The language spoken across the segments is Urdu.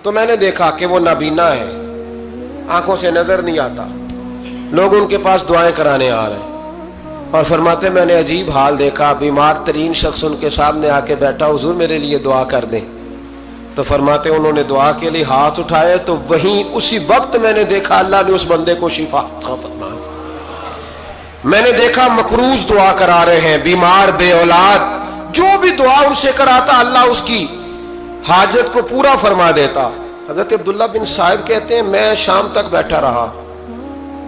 تو میں نے دیکھا کہ وہ نابینا ہے، آنکھوں سے نظر نہیں آتا، لوگ ان کے پاس دعائیں کرانے آ رہے ہیں، اور فرماتے میں نے عجیب حال دیکھا، بیمار ترین شخص ان کے سامنے آ کے بیٹھا، حضور میرے لیے دعا کر دیں۔ تو فرماتے انہوں نے دعا کے لیے ہاتھ اٹھائے تو وہیں اسی وقت میں نے دیکھا اللہ نے اس بندے کو شفا عطا فرمائی۔ میں نے دیکھا مقروض دعا کرا رہے ہیں، بیمار، بے اولاد، جو بھی دعا ان سے کراتا اللہ اس کی حاجت کو پورا فرما دیتا۔ حضرت عبداللہ بن صاحب کہتے ہیں میں شام تک بیٹھا رہا،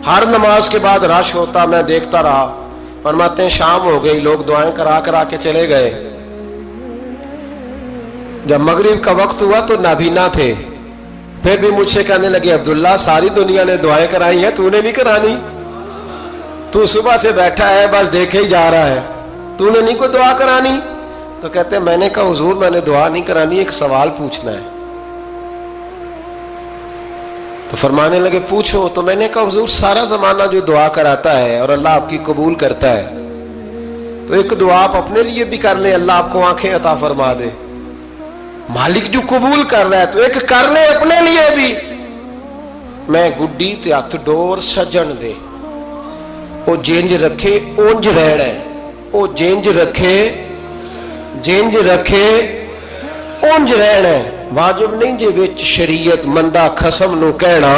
ہر نماز کے بعد رش ہوتا، میں دیکھتا رہا۔ فرماتے ہیں شام ہو گئی، لوگ دعائیں کرا کے چلے گئے۔ جب مغرب کا وقت ہوا تو نابینا تھے، پھر بھی مجھ سے کہنے لگے عبداللہ ساری دنیا نے دعائیں کرائی ہیں، تو نے نہیں کرانی؟ تو صبح سے بیٹھا ہے بس دیکھے ہی جا رہا ہے، تو نے نہیں کوئی دعا کرانی؟ تو کہتے ہیں میں نے کہا حضور میں نے دعا نہیں کرانی، ایک سوال پوچھنا ہے۔ تو فرمانے لگے پوچھو۔ تو میں نے کہا حضور سارا زمانہ جو دعا کراتا ہے اور اللہ آپ کی قبول کرتا ہے، تو ایک دعا آپ اپنے لیے بھی کر لیں، اللہ آپ کو آنکھیں عطا فرما دے۔ مالک جو قبول کر رہا ہے تو ایک کر لیں اپنے لیے بھی۔ میں گڈی تے ہاتھ ڈور سجن دے، او جینج رکھے اونج رہنا ہے، او جینج رکھے جینج رکھے اونج رہنا ہے، واجب نہیں جے وچ شریعت مندہ خصم نو کہنا۔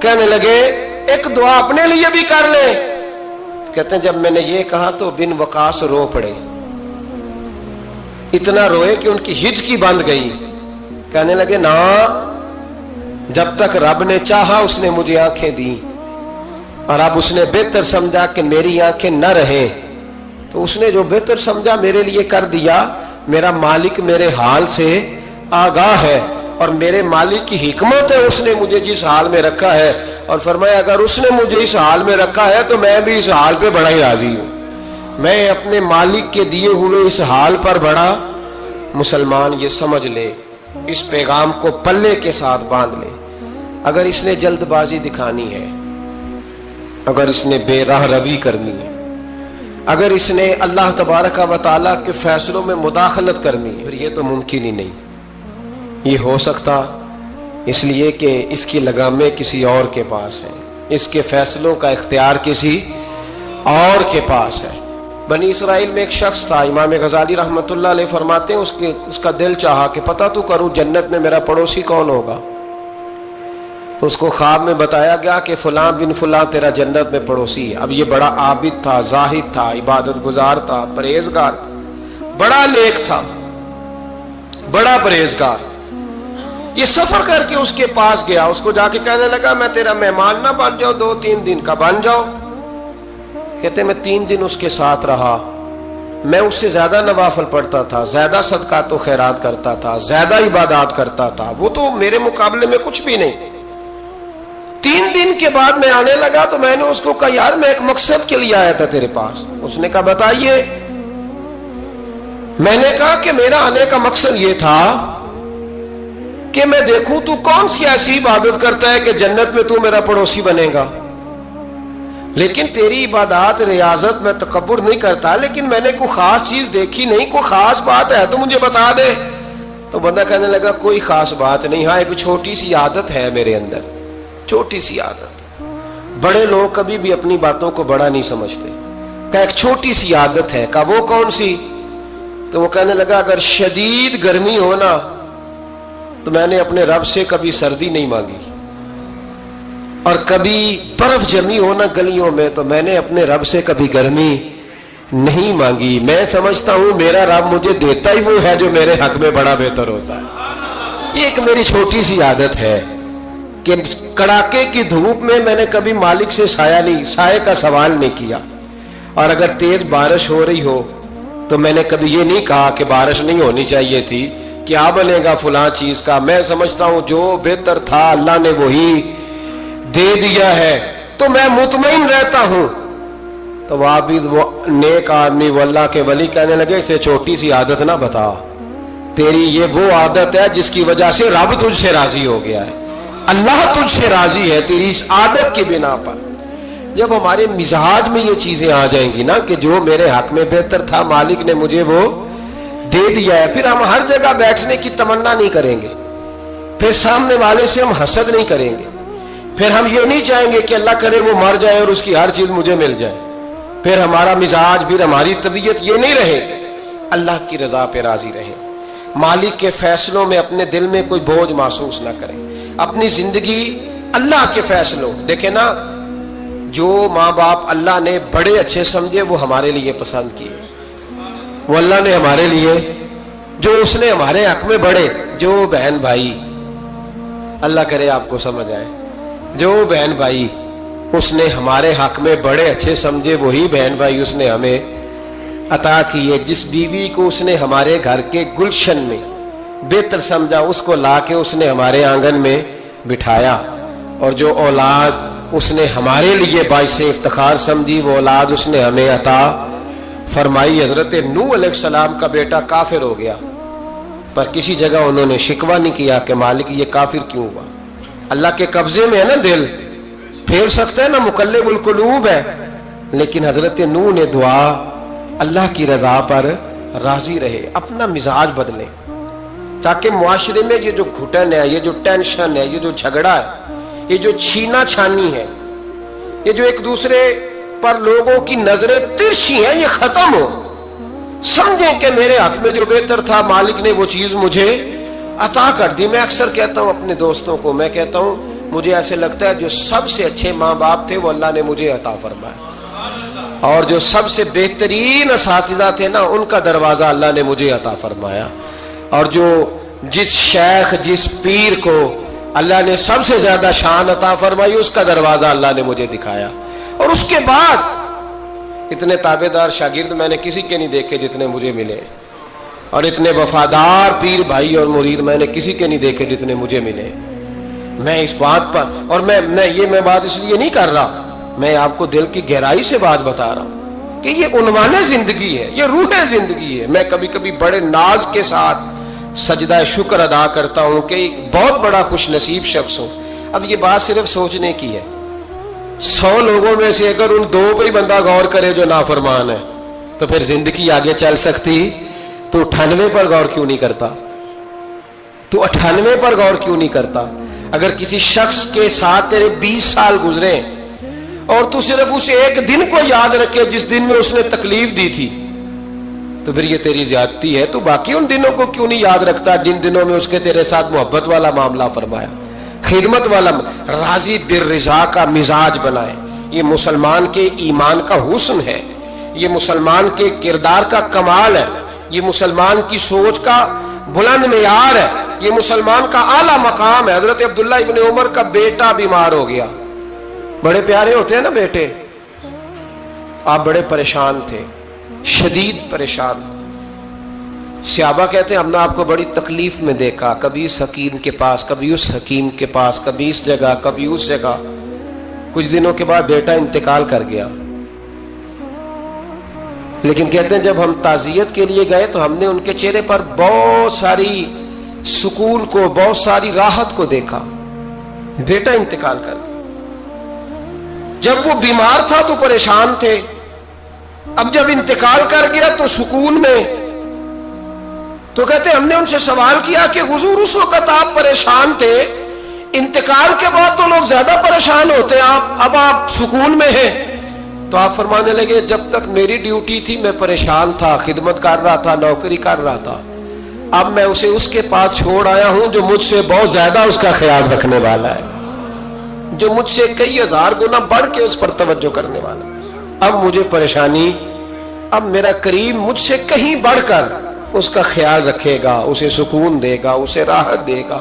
کہنے لگے ایک دعا اپنے لیے بھی کر لیں۔ کہتے ہیں جب میں نے یہ کہا تو بن وقاص رو پڑے، اتنا روئے کہ ان کی ہچکی بند گئی۔ کہنے لگے نا، جب تک رب نے چاہا اس نے مجھے آنکھیں دی، اور اب اس نے بہتر سمجھا کہ میری آنکھیں نہ رہیں، تو اس نے جو بہتر سمجھا میرے لیے کر دیا۔ میرا مالک میرے حال سے آگاہ ہے، اور میرے مالک کی حکمت ہے، اس نے مجھے جس حال میں رکھا ہے، اور فرمایا اگر اس نے مجھے اس حال میں رکھا ہے تو میں بھی اس حال پہ بڑا ہی راضی ہوں۔ میں اپنے مالک کے دیے ہوئے اس حال پر بڑا مسلمان، یہ سمجھ لے، اس پیغام کو پلے کے ساتھ باندھ لے۔ اگر اس نے جلد بازی دکھانی ہے، اگر اس نے بے راہ روی کرنی ہے، اگر اس نے اللہ تبارک و تعالیٰ کے فیصلوں میں مداخلت کرنی ہے، پھر یہ تو ممکن ہی نہیں۔ یہ ہو سکتا اس لیے کہ اس کی لگامیں کسی اور کے پاس ہیں، اس کے فیصلوں کا اختیار کسی اور کے پاس ہے۔ بنی اسرائیل میں ایک شخص تھا، امام غزالی رحمۃ اللہ علیہ فرماتے ہیں اس کا دل چاہا کہ پتہ تو کروں جنت میں میرا پڑوسی کون ہوگا۔ تو اس کو خواب میں بتایا گیا کہ فلاں بن فلاں تیرا جنت میں پڑوسی ہے۔ اب یہ بڑا عابد تھا، زاہد تھا، عبادت گزار تھا، پرہیزگار تھا، بڑا نیک تھا، بڑا پرہیزگار۔ یہ سفر کر کے اس کے پاس گیا، اس کو جا کے کہنے لگا میں تیرا مہمان نہ بن جاؤں، 2-3 دن کا بن جاؤ۔ کہتے میں 3 دن اس کے ساتھ رہا، میں اس سے زیادہ نوافل پڑھتا تھا، زیادہ صدقات و خیرات کرتا تھا، زیادہ عبادات کرتا تھا، وہ تو میرے مقابلے میں کچھ بھی نہیں۔ 3 دن کے بعد میں آنے لگا تو میں نے اس کو کہا یار میں ایک مقصد کے لیے آیا تھا تیرے پاس۔ اس نے کہا بتائیے۔ میں نے کہا کہ میرا آنے کا مقصد یہ تھا کہ میں دیکھوں تو کون سی ایسی عبادت کرتا ہے کہ جنت میں تو میرا پڑوسی بنے گا، لیکن تیری عبادات ریاضت میں تکبر نہیں کرتا، لیکن میں نے کوئی خاص چیز دیکھی نہیں، کوئی خاص بات ہے تو مجھے بتا دے۔ تو بندہ کہنے لگا کوئی خاص بات نہیں، ہاں ایک چھوٹی سی عادت ہے میرے اندر، چھوٹی سی عادت۔ بڑے لوگ کبھی بھی اپنی باتوں کو بڑا نہیں سمجھتے۔ کہ ایک چھوٹی سی عادت ہے، کہ وہ کون سی؟ تو وہ کہنے لگا اگر شدید گرمی ہو نا تو میں نے اپنے رب سے کبھی سردی نہیں مانگی، اور کبھی برف جمی ہو نا گلیوں میں تو میں نے اپنے رب سے کبھی گرمی نہیں مانگی۔ میں سمجھتا ہوں میرا رب مجھے دیتا ہی وہ ہے جو میرے حق میں بڑا بہتر ہوتا ہے۔ یہ ایک میری چھوٹی سی عادت ہے کہ کڑاکے کی دھوپ میں میں نے کبھی مالک سے سائے کا سوال نہیں کیا، اور اگر تیز بارش ہو رہی ہو تو میں نے کبھی یہ نہیں کہا کہ بارش نہیں ہونی چاہیے تھی، کیا بنے گا فلاں چیز کا۔ میں سمجھتا ہوں جو بہتر تھا اللہ نے وہی دے دیا ہے، تو میں مطمئن رہتا ہوں۔ تو وہ عابد، وہ نیک آدمی، وہ اللہ کے ولی کہنے لگے اسے چھوٹی سی عادت نہ بتا، تیری یہ وہ عادت ہے جس کی وجہ سے رب تجھ سے راضی ہو گیا ہے، اللہ تجھ سے راضی ہے تیری اس عادت کی بنا پر۔ جب ہمارے مزاج میں یہ چیزیں آ جائیں گی نا کہ جو میرے حق میں بہتر تھا مالک نے مجھے وہ دے دیا ہے، پھر ہم ہر جگہ بیٹھنے کی تمنا نہیں کریں گے، پھر سامنے والے سے ہم حسد نہیں کریں گے، پھر ہم یہ نہیں چاہیں گے کہ اللہ کرے وہ مر جائے اور اس کی ہر چیز مجھے مل جائے، پھر ہمارا مزاج، پھر ہماری طبیعت یہ نہیں رہے۔ اللہ کی رضا پہ راضی رہیں، مالک کے فیصلوں میں اپنے دل میں کوئی بوجھ محسوس نہ کریں، اپنی زندگی اللہ کے فیصلوں۔ دیکھیں نا، جو ماں باپ اللہ نے بڑے اچھے سمجھے وہ ہمارے لیے پسند کیے، وہ اللہ نے ہمارے لیے، جو اس نے ہمارے حق میں بڑے، جو بہن بھائی، اللہ کرے آپ کو سمجھ آئے، جو بہن بھائی اس نے ہمارے حق میں بڑے اچھے سمجھے وہی بہن بھائی اس نے ہمیں عطا کیے۔ جس بیوی کو اس نے ہمارے گھر کے گلشن میں بہتر سمجھا اس کو لا کے اس نے ہمارے آنگن میں بٹھایا، اور جو اولاد اس نے ہمارے لیے باعث افتخار سمجھی وہ اولاد اس نے ہمیں عطا فرمائی۔ حضرت نوح علیہ السلام کا بیٹا کافر ہو گیا، پر کسی جگہ انہوں نے شکوہ نہیں کیا کہ مالک یہ کافر کیوں ہوا۔ اللہ کے قبضے میں ہے نا دل، پھیر سکتا ہے نا، مقلب القلوب ہے، لیکن حضرت نوح نے دعا اللہ کی رضا پر راضی رہے، اپنا مزاج بدلیں، تاکہ معاشرے میں یہ جو گھٹن ہے، یہ جو ٹینشن ہے، یہ جو جھگڑا ہے، یہ جو چھینا چھانی ہے، یہ جو ایک دوسرے پر لوگوں کی نظریں ترچھی ہیں، یہ ختم ہو۔ سمجھیں کہ میرے حق میں جو بہتر تھا مالک نے وہ چیز مجھے عطا کر دی۔ میں اکثر کہتا ہوں اپنے دوستوں کو، میں کہتا ہوں مجھے ایسے لگتا ہے جو سب سے اچھے ماں باپ تھے وہ اللہ نے مجھے عطا فرمایا، اور جو سب سے بہترین اساتذہ تھے نا ان کا دروازہ اللہ نے مجھے عطا فرمایا، اور جو جس شیخ جس پیر کو اللہ نے سب سے زیادہ شان عطا فرمائی اس کا دروازہ اللہ نے مجھے دکھایا۔ اور اس کے بعد اتنے تابعدار شاگرد میں نے کسی کے نہیں دیکھے جتنے مجھے ملے، اور اتنے وفادار پیر بھائی اور مرید میں نے کسی کے نہیں دیکھے جتنے مجھے ملے۔ میں اس بات پر، اور میں بات اس لیے نہیں کر رہا، میں آپ کو دل کی گہرائی سے بات بتا رہا ہوں کہ یہ عنوان زندگی ہے، یہ روح زندگی ہے۔ میں کبھی کبھی بڑے ناز کے ساتھ سجدہ شکر ادا کرتا ہوں کہ ایک بہت بڑا خوش نصیب شخص ہوں۔ اب یہ بات صرف سوچنے کی ہے، 100 لوگوں میں سے اگر ان 2 پہ ہی بندہ غور کرے جو نافرمان ہے تو پھر زندگی آگے چل سکتی۔ تو 98 پر غور کیوں نہیں کرتا؟ تو 98 پر غور کیوں نہیں کرتا؟ اگر کسی شخص کے ساتھ تیرے 20 سال گزرے اور تو صرف اس ایک دن کو یاد رکھے جس دن میں اس نے تکلیف دی تھی تو پھر یہ تیری زیادتی ہے۔ تو باقی ان دنوں کو کیوں نہیں یاد رکھتا جن دنوں میں اس کے تیرے ساتھ محبت والا معاملہ فرمایا، خدمت والا، راضی بالرضا کا مزاج بنائے۔ یہ مسلمان کے ایمان کا حسن ہے، یہ مسلمان کے کردار کا کمال ہے، یہ مسلمان کی سوچ کا بلند معیار ہے، یہ مسلمان کا اعلیٰ مقام ہے۔ حضرت عبداللہ ابن عمر کا بیٹا بیمار ہو گیا، بڑے پیارے ہوتے ہیں نا بیٹے، آپ بڑے پریشان تھے، شدید پریشان۔ صحابہ کہتے ہیں ہم نے آپ کو بڑی تکلیف میں دیکھا، کبھی اس حکیم کے پاس، کبھی اس حکیم کے پاس، کبھی اس جگہ، کبھی اس جگہ۔ کچھ دنوں کے بعد بیٹا انتقال کر گیا، لیکن کہتے ہیں جب ہم تعزیت کے لیے گئے تو ہم نے ان کے چہرے پر بہت ساری سکون کو، بہت ساری راحت کو دیکھا۔ بیٹا انتقال کر گیا، جب وہ بیمار تھا تو پریشان تھے، اب جب انتقال کر گیا تو سکون میں۔ تو کہتے ہم نے ان سے سوال کیا کہ حضور اس وقت آپ پریشان تھے، انتقال کے بعد تو لوگ زیادہ پریشان ہوتے ہیں، اب آپ سکون میں ہیں؟ تو آپ فرمانے لگے جب تک میری ڈیوٹی تھی میں پریشان تھا، خدمت کر رہا تھا، نوکری کر رہا تھا، اب میں اسے اس کے پاس چھوڑ آیا ہوں جو مجھ سے بہت زیادہ اس کا خیال رکھنے والا ہے، جو مجھ سے کئی ہزار گنا بڑھ کے اس پر توجہ کرنے والا ہے۔ اب مجھے پریشانی، اب میرا کریم مجھ سے کہیں بڑھ کر اس کا خیال رکھے گا، اسے سکون دے گا، اسے راحت دے گا،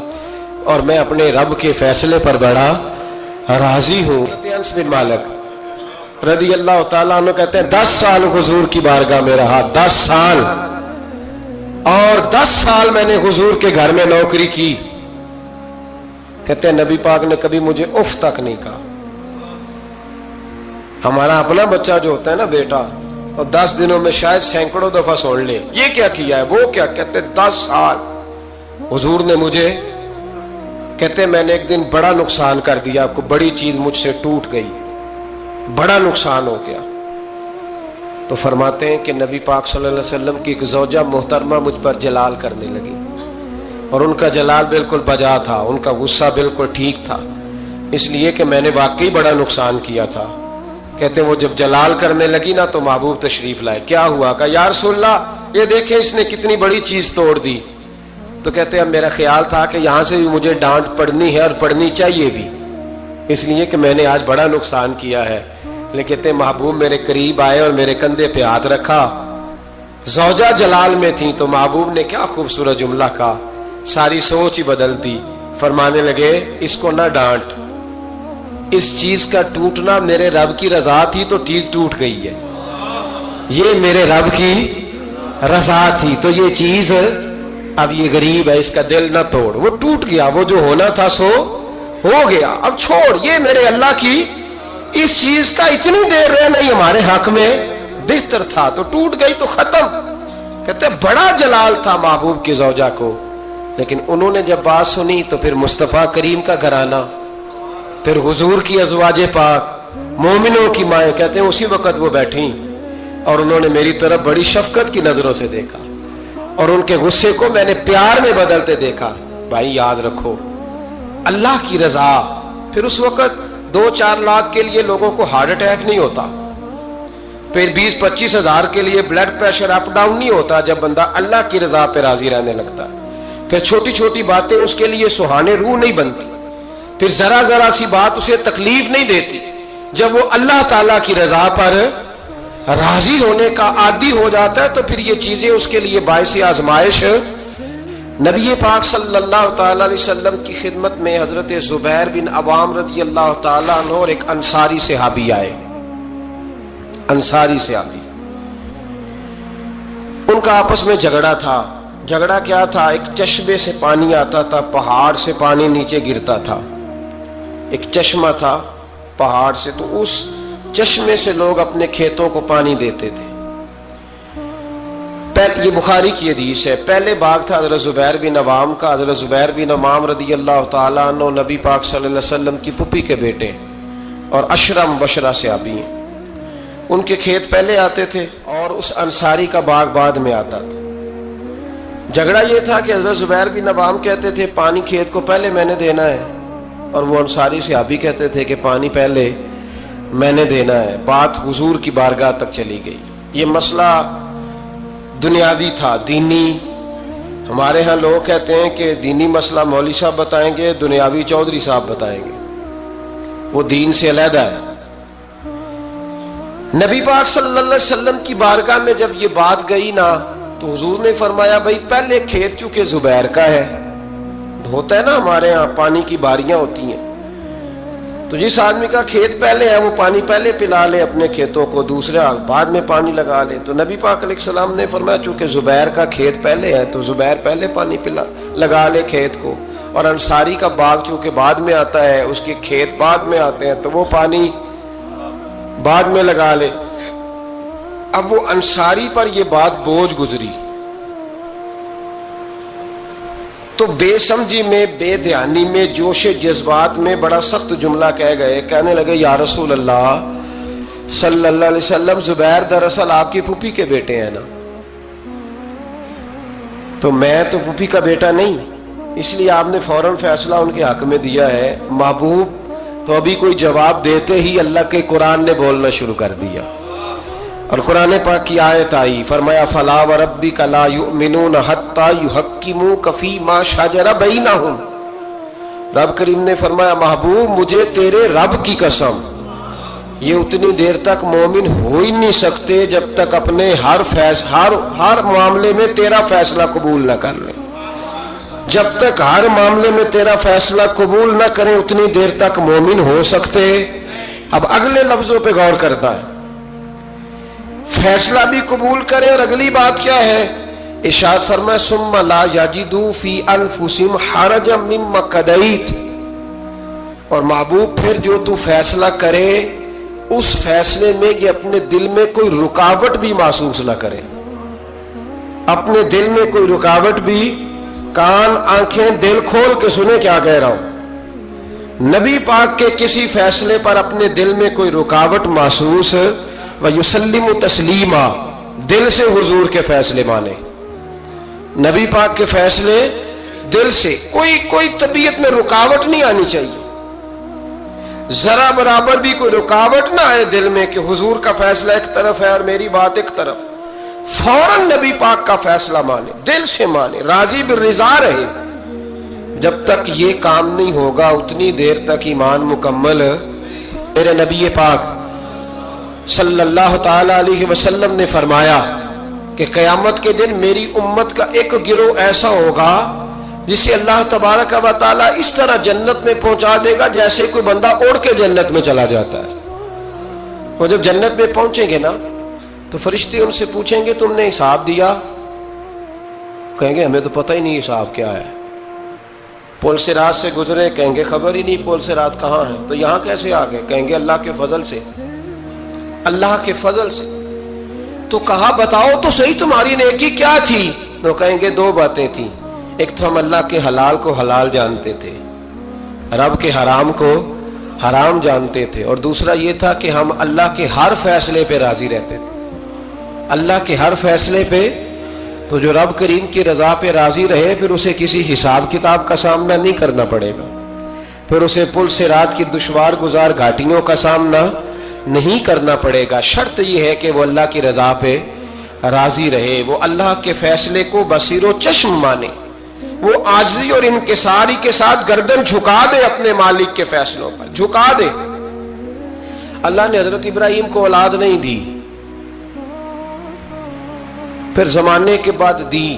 اور میں اپنے رب کے فیصلے پر بڑا راضی ہوں۔ انس بن مالک رضی اللہ تعالیٰ عنہ کہتے ہیں 10 سال حضور کی بارگاہ میں رہا، 10 سال، اور 10 سال میں نے حضور کے گھر میں نوکری کی۔ کہتے ہیں نبی پاک نے کبھی مجھے اف تک نہیں کہا۔ ہمارا اپنا بچہ جو ہوتا ہے نا بیٹا، اور 10 دنوں میں شاید سینکڑوں دفعہ سن لے یہ کیا کیا ہے، وہ کیا، کہتے 10 سال حضور نے مجھے، کہتے میں نے ایک دن بڑا نقصان کر دیا، کوئی بڑی چیز مجھ سے ٹوٹ گئی، بڑا نقصان ہو گیا۔ تو فرماتے ہیں کہ نبی پاک صلی اللہ علیہ وسلم کی ایک زوجہ محترمہ مجھ پر جلال کرنے لگی، اور ان کا جلال بالکل بجا تھا، ان کا غصہ بالکل ٹھیک تھا، اس لیے کہ میں نے واقعی بڑا نقصان کیا تھا۔ کہتے ہیں وہ جب جلال کرنے لگی نا تو محبوب تشریف لائے۔ کیا ہوا؟ کہا یا رسول اللہ یہ دیکھیں اس نے کتنی بڑی چیز توڑ دی۔ تو کہتے ہیں اب میرا خیال تھا کہ یہاں سے بھی مجھے ڈانٹ پڑنی ہے اور پڑنی چاہیے بھی، اس لیے کہ میں نے آج بڑا نقصان کیا ہے۔ لیکن کہتے ہیں محبوب میرے قریب آئے اور میرے کندھے پہ ہاتھ رکھا۔ زوجہ جلال میں تھی تو محبوب نے کیا خوبصورت جملہ کہا، ساری سوچ ہی بدل دی۔ فرمانے لگے اس کو نہ ڈانٹ، اس چیز کا ٹوٹنا میرے رب کی رضا تھی تو چیز ٹوٹ گئی ہے، یہ میرے رب کی رضا تھی تو یہ چیز اب یہ غریب ہے اس کا دل نہ توڑ، وہ ٹوٹ گیا، وہ جو ہونا تھا سو ہو گیا، اب چھوڑ، یہ میرے اللہ کی اس چیز کا اتنی دیر رہنا ہی ہمارے حق میں بہتر تھا، تو ٹوٹ گئی تو ختم۔ کہتے بڑا جلال تھا محبوب کی زوجہ کو، لیکن انہوں نے جب بات سنی تو پھر مصطفیٰ کریم کا گھرانہ، پھر حضور کی ازواج پاک مومنوں کی مائیں، کہتے ہیں اسی وقت وہ بیٹھیں اور انہوں نے میری طرف بڑی شفقت کی نظروں سے دیکھا اور ان کے غصے کو میں نے پیار میں بدلتے دیکھا۔ بھائی یاد رکھو اللہ کی رضا، پھر اس وقت 2-4 لاکھ کے لیے لوگوں کو ہارٹ اٹیک نہیں ہوتا، پھر 20-25 ہزار کے لیے بلڈ پریشر اپ ڈاؤن نہیں ہوتا جب بندہ اللہ کی رضا پہ راضی رہنے لگتا، پھر چھوٹی چھوٹی باتیں اس کے لیے سہانے روح نہیں بنتی، پھر ذرا ذرا سی بات اسے تکلیف نہیں دیتی، جب وہ اللہ تعالیٰ کی رضا پر راضی ہونے کا عادی ہو جاتا ہے تو پھر یہ چیزیں اس کے لیے باعث آزمائش۔ نبی پاک صلی اللہ تعالیٰ علیہ وسلم کی خدمت میں حضرت زبیر بن عوام رضی اللہ تعالیٰ عنہ اور ایک انصاری صحابی آئے، انصاری صحابی، ان کا آپس میں جھگڑا تھا۔ جھگڑا کیا تھا؟ ایک چشمے سے پانی آتا تھا، پہاڑ سے پانی نیچے گرتا تھا، ایک چشمہ تھا پہاڑ سے، تو اس چشمے سے لوگ اپنے کھیتوں کو پانی دیتے تھے۔ یہ بخاری کی حدیث ہے۔ پہلے باغ تھا حضرت زبیر بن عوام کا۔ حضرت زبیر بن عوام رضی اللہ تعالیٰ عنہ نبی پاک صلی اللہ علیہ وسلم کی پھپھی کے بیٹے اور عشرہ مبشرہ صحابی ہیں۔ ان کے کھیت پہلے آتے تھے اور اس انصاری کا باغ بعد میں آتا تھا۔ جھگڑا یہ تھا کہ حضرت زبیر بن عوام کہتے تھے پانی کھیت کو پہلے میں نے دینا ہے، اور وہ انصاری صحابی کہتے تھے کہ پانی پہلے میں نے دینا ہے۔ بات حضور کی بارگاہ تک چلی گئی۔ یہ مسئلہ دنیاوی تھا، دینی۔ ہمارے ہاں لوگ کہتے ہیں کہ دینی مسئلہ مولوی صاحب بتائیں گے، دنیاوی چودھری صاحب بتائیں گے، وہ دین سے علیحدہ ہے۔ نبی پاک صلی اللہ علیہ وسلم کی بارگاہ میں جب یہ بات گئی نا تو حضور نے فرمایا بھائی پہلے کھیت چونکہ زبیر کا ہے، ہوتا ہے نا ہمارے ہاں پانی کی باریاں ہوتی ہیں، تو جس آدمی کا کھیت پہلے ہے وہ پانی پہلے پلا لے اپنے کھیتوں کو، دوسرا بعد میں پانی لگا لے۔ تو نبی پاک علیہ السلام نے فرمایا چونکہ زبیر کا کھیت پہلے ہے تو زبیر پہلے پانی لگا لے کھیت کو، اور انصاری کا باغ چونکہ بعد میں آتا ہے، اس کے کھیت بعد میں آتے ہیں تو وہ پانی بعد میں لگا لے۔ اب وہ انصاری پر یہ بات بوجھ گزری تو بے سمجھی میں، بے دھیانی میں، جوش جذبات میں بڑا سخت جملہ کہہ گئے۔ کہنے لگے یا رسول اللہ صلی اللہ علیہ وسلم زبیر دراصل آپ کی پھوپھی کے بیٹے ہیں نا، تو میں تو پھوپھی کا بیٹا نہیں، اس لیے آپ نے فوراً فیصلہ ان کے حق میں دیا ہے۔ محبوب تو ابھی کوئی جواب دیتے ہی اللہ کے قرآن نے بولنا شروع کر دیا، اور قرآن پاک کی آیت آئی، فرمایا فلا وربک لا یؤمنون حتی یحکموک فیما شجر بینہم۔ رب کریم نے فرمایا محبوب مجھے تیرے رب کی قسم یہ اتنی دیر تک مومن ہو ہی نہیں سکتے جب تک اپنے ہر معاملے میں تیرا فیصلہ قبول نہ کر لیں، جب تک ہر معاملے میں تیرا فیصلہ قبول نہ کریں اتنی دیر تک مومن ہو سکتے۔ اب اگلے لفظوں پہ غور کرتا ہے، فیصلہ بھی قبول کریں، اور اگلی بات کیا ہے؟ ارشاد فرمایا ثم لا یجدوا فی انفسہم حرجا مما قضیت، اور محبوب پھر جو تو فیصلہ کرے اس فیصلے میں یہ اپنے دل میں کوئی رکاوٹ بھی محسوس نہ کرے، اپنے دل میں کوئی رکاوٹ بھی، کان آنکھیں دل کھول کے سنے کیا کہہ رہا ہوں، نبی پاک کے کسی فیصلے پر اپنے دل میں کوئی رکاوٹ محسوس وَيُسَلِّمُ تَسْلِيمًا، دل سے حضور کے فیصلے مانے، نبی پاک کے فیصلے دل سے کوئی طبیعت میں رکاوٹ نہیں آنی چاہیے، ذرا برابر بھی کوئی رکاوٹ نہ آئے دل میں کہ حضور کا فیصلہ ایک طرف ہے اور میری بات ایک طرف، فوراً نبی پاک کا فیصلہ مانے، دل سے مانے، راضی بالرضا رہے۔ جب تک یہ کام نہیں ہوگا اتنی دیر تک ایمان مکمل۔ میرے نبی پاک صلی اللہ تعالی علیہ وسلم نے فرمایا کہ قیامت کے دن میری امت کا ایک گروہ ایسا ہوگا جسے اللہ تبارک و تعالیٰ اس طرح جنت میں پہنچا دے گا جیسے کوئی بندہ اڑ کے جنت میں چلا جاتا ہے۔ وہ جب جنت میں پہنچیں گے نا تو فرشتے ان سے پوچھیں گے تم نے حساب دیا؟ کہیں گے ہمیں تو پتہ ہی نہیں حساب کیا ہے۔ پل سے رات سے گزرے، کہیں گے خبر ہی نہیں پل سے رات کہاں ہے، تو یہاں کیسے آ گئے؟ کہیں گے اللہ کے فضل سے، اللہ کے فضل سے۔ تو کہا بتاؤ تو صحیح تمہاری نیکی کیا تھی؟ تو کہیں گے دو باتیں تھیں، ایک تو ہم اللہ کے حلال کو حلال جانتے تھے، رب کے حرام کو حرام جانتے تھے، اور دوسرا یہ تھا کہ ہم اللہ کے ہر فیصلے پہ راضی رہتے تھے، اللہ کے ہر فیصلے پہ۔ تو جو رب کریم کی رضا پہ راضی رہے پھر اسے کسی حساب کتاب کا سامنا نہیں کرنا پڑے گا، پھر اسے پل سے رات کی دشوار گزار گھاٹیوں کا سامنا نہیں کرنا پڑے گا۔ شرط یہ ہے کہ وہ اللہ کی رضا پہ راضی رہے، وہ اللہ کے فیصلے کو بصیر و چشم مانے، وہ عاجزی اور انکساری کے ساتھ گردن جھکا دے اپنے مالک کے فیصلوں پر، جھکا دے۔ اللہ نے حضرت ابراہیم کو اولاد نہیں دی، پھر زمانے کے بعد دی،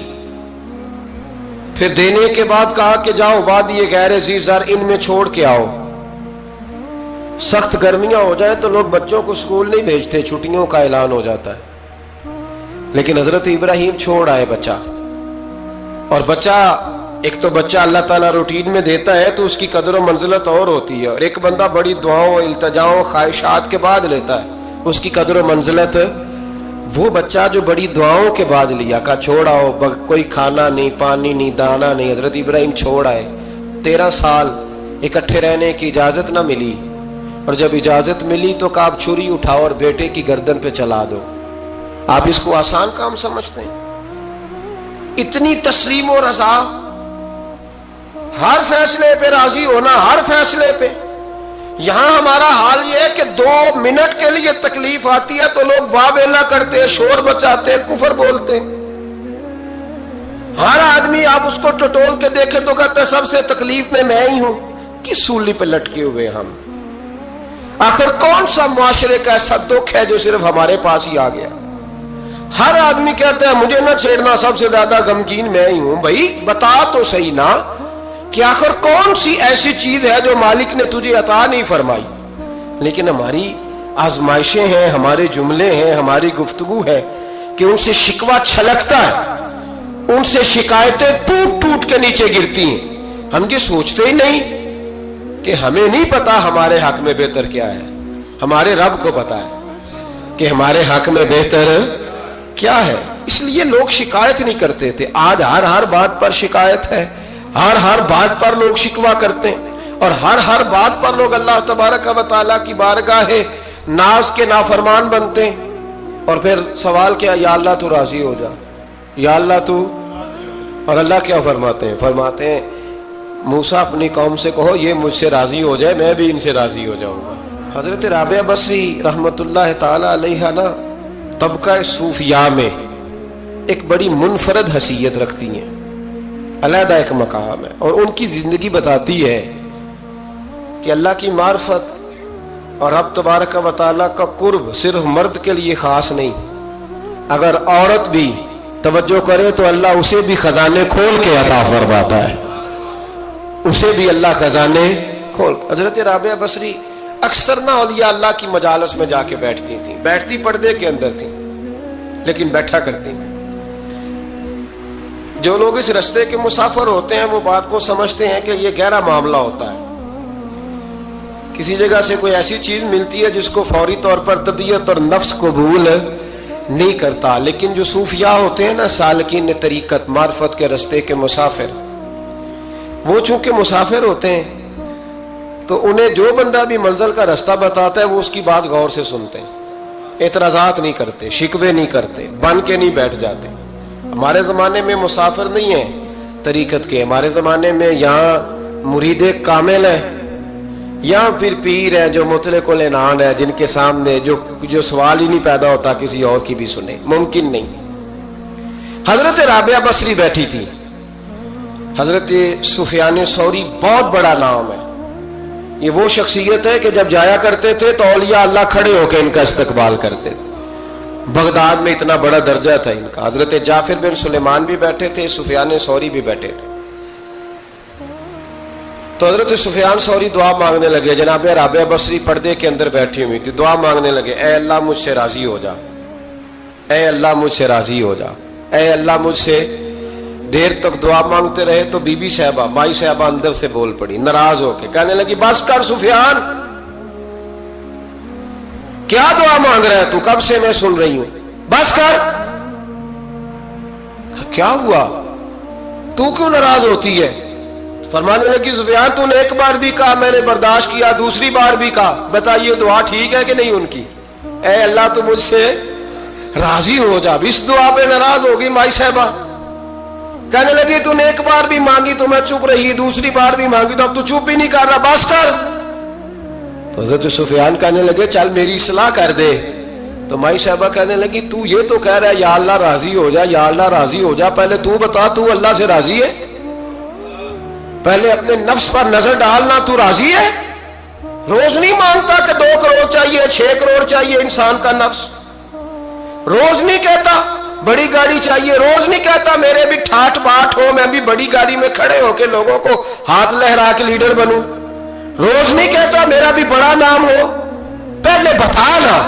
پھر دینے کے بعد کہا کہ جاؤ وادی غیر ذی زرع ان میں چھوڑ کے آؤ۔ سخت گرمیاں ہو جائیں تو لوگ بچوں کو اسکول نہیں بھیجتے، چھٹیوں کا اعلان ہو جاتا ہے، لیکن حضرت ابراہیم چھوڑ آئے بچہ۔ اور بچہ، ایک تو بچہ اللہ تعالیٰ روٹین میں دیتا ہے تو اس کی قدر و منزلت اور ہوتی ہے، اور ایک بندہ بڑی دعاؤں التجاؤں خواہشات کے بعد لیتا ہے، اس کی قدر و منزلت۔ وہ بچہ جو بڑی دعاؤں کے بعد لیا، کہا چھوڑ آؤ، کوئی کھانا نہیں، پانی نہیں، دانا نہیں، حضرت ابراہیم چھوڑ آئے۔ 13 سال اکٹھے رہنے کی اجازت نہ ملی، اور جب اجازت ملی تو کہا اب چھری اٹھاؤ اور بیٹے کی گردن پہ چلا دو۔ آپ اس کو آسان کام سمجھتے ہیں؟ اتنی تسلیم و رضا، ہر فیصلے پہ راضی ہونا، ہر فیصلے پہ۔ یہاں ہمارا حال یہ ہے کہ 2 منٹ کے لیے تکلیف آتی ہے تو لوگ واویلا کرتے، شور بچاتے، کفر بولتے۔ ہر آدمی آپ اس کو ٹٹول کے دیکھیں تو کہتا ہے سب سے تکلیف میں ہی ہوں۔ کس سولی پہ لٹکے ہوئے ہم؟ آخر کون سا معاشرے کا ایسا دکھ ہے جو صرف ہمارے پاس ہی آ گیا؟ ہر آدمی کہتا ہے مجھے نہ چھیڑنا، سب سے زیادہ غمگین میں ہی ہوں۔ بھائی بتا تو صحیح نا کہ آخر کون سی ایسی چیز ہے جو مالک نے تجھے عطا نہیں فرمائی؟ لیکن ہماری آزمائشیں ہیں، ہمارے جملے ہیں، ہماری گفتگو ہے کہ ان سے شکوہ چھلکتا ہے، ان سے شکایتیں ٹوٹ ٹوٹ کے نیچے گرتی ہیں۔ ہم یہ سوچتے ہی نہیں کہ ہمیں نہیں پتا ہمارے حق میں بہتر کیا ہے، ہمارے رب کو پتا ہے کہ ہمارے حق میں بہتر کیا ہے۔ اس لیے لوگ شکایت نہیں کرتے تھے، آج ہر بات پر شکایت ہے، ہر بات پر لوگ شکوہ کرتے ہیں، اور ہر بات پر لوگ اللہ تبارک و تعالیٰ کی بارگاہ ناز کے نافرمان بنتے ہیں۔ اور پھر سوال کیا، یا اللہ تو راضی ہو جا، یا اللہ تو۔ اور اللہ کیا فرماتے ہیں موسیٰ اپنی قوم سے کہو یہ مجھ سے راضی ہو جائے، میں بھی ان سے راضی ہو جاؤں گا۔ حضرت رابعہ بصری رحمت اللہ تعالی علیہ نا طبقہ صوفیاء میں ایک بڑی منفرد حیثیت رکھتی ہیں، علیحدہ ایک مقام ہے، اور ان کی زندگی بتاتی ہے کہ اللہ کی معرفت اور رب تبارک و تعالیٰ کا قرب صرف مرد کے لیے خاص نہیں، اگر عورت بھی توجہ کرے تو اللہ اسے بھی خزانے کھول کے عطا فرماتا ہے، اسے بھی اللہ خزانے کھول۔ حضرت رابعہ بصری اکثر نہ اولیاء اللہ کی مجالس میں جا کے بیٹھتی تھیں، بیٹھتی پردے کے اندر تھیں لیکن بیٹھا کرتی تھیں۔ جو لوگ اس رستے کے مسافر ہوتے ہیں وہ بات کو سمجھتے ہیں کہ یہ گہرا معاملہ ہوتا ہے، کسی جگہ سے کوئی ایسی چیز ملتی ہے جس کو فوری طور پر طبیعت اور نفس قبول نہیں کرتا، لیکن جو صوفیاء ہوتے ہیں نا، سالکین طریقت، معرفت کے رستے کے مسافر، وہ چونکہ مسافر ہوتے ہیں تو انہیں جو بندہ بھی منزل کا رستہ بتاتا ہے وہ اس کی بات غور سے سنتے ہیں، اعتراضات نہیں کرتے، شکوے نہیں کرتے، بن کے نہیں بیٹھ جاتے۔ ہمارے زمانے میں مسافر نہیں ہیں طریقت کے. ہمارے زمانے میں یہاں مرید کامل ہے یا پھر پیر ہے جو مطلق العنان ہے, جن کے سامنے جو سوال ہی نہیں پیدا ہوتا کسی اور کی بھی سنے, ممکن نہیں. حضرت رابعہ بصری بیٹھی تھی. حضرت سفیان ثوری بہت بڑا نام ہے, یہ وہ شخصیت ہے کہ جب جایا کرتے تھے تو اولیاء اللہ کھڑے ہو کے ان کا استقبال کرتے تھے. بغداد میں اتنا بڑا درجہ تھا ان کا. حضرت جعفر بن سلیمان بھی بیٹھے تھے, سفیان ثوری بھی بیٹھے تھے. تو حضرت سفیان ثوری دعا مانگنے لگے. جناب رابعہ بصری پردے کے اندر بیٹھی ہوئی تھی, دعا مانگنے لگے, اے اللہ مجھ سے راضی ہو جا, اے اللہ مجھ سے راضی ہو جا, اے اللہ مجھ سے. دیر تک دعا مانگتے رہے تو بی بی صاحبہ, مائی صاحبہ اندر سے بول پڑی ناراض ہو کے, کہنے لگی بس کر سفیان, کیا دعا مانگ رہا ہے تو, کب سے میں سن رہی ہوں, بس کر. کیا ہوا, تو کیوں ناراض ہوتی ہے؟ فرمانے لگی سفیان تو نے ایک بار بھی کہا میں نے برداشت کیا, دوسری بار بھی کہا, بتائیے دعا ٹھیک ہے کہ نہیں ان کی؟ اے اللہ تو مجھ سے راضی ہو جا. اس دعا پہ ناراض ہوگی مائی صاحبہ. کہنے لگی تو نے ایک بار بھی مانگی تو میں چپ رہی, دوسری بار بھی مانگی تو اب تو چپ ہی نہیں کر رہا, بس کر. تو حضرت سفیان کہنے لگے چل میری اصلاح کر دے. تو مائی صاحبہ کہنے لگی تو یہ تو کہہ رہا ہے یا اللہ راضی ہو جا, یا اللہ راضی ہو جا, پہلے تو بتا تو اللہ سے راضی ہے؟ پہلے اپنے نفس پر نظر ڈالنا, تو راضی ہے؟ روز نہیں مانگتا کہ 2 کروڑ چاہیے, 6 کروڑ چاہیے انسان کا نفس. روز نہیں کہتا بڑی گاڑی چاہیے, روز نہیں کہتا میرے بھی ٹھاٹ باٹ ہو, میں بھی بڑی گاڑی میں کھڑے ہو کے لوگوں کو ہاتھ لہرا کے لیڈر بنوں. روز نہیں کہتا میرا بھی بڑا نام ہو. پہلے بتا نا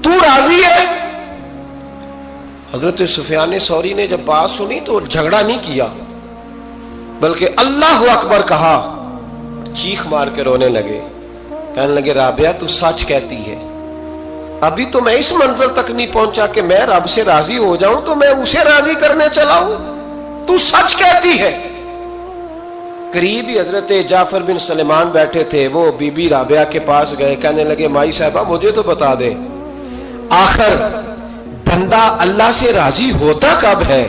تو راضی ہے؟ حضرت سفیان ثوری نے جب بات سنی تو جھگڑا نہیں کیا, بلکہ اللہ اکبر کہا, چیخ مار کے رونے لگے. کہنے لگے رابعہ تو سچ کہتی ہے, ابھی تو میں اس منزل تک نہیں پہنچا کہ میں رب سے راضی ہو جاؤں تو میں اسے راضی کرنے چلا ہوں, تو سچ کہتی ہے. قریب ہی حضرت جعفر بن سلیمان بیٹھے تھے, وہ بی بی رابعہ کے پاس گئے. کہنے لگے مائی صاحبہ مجھے تو بتا دے آخر بندہ اللہ سے راضی ہوتا کب ہے,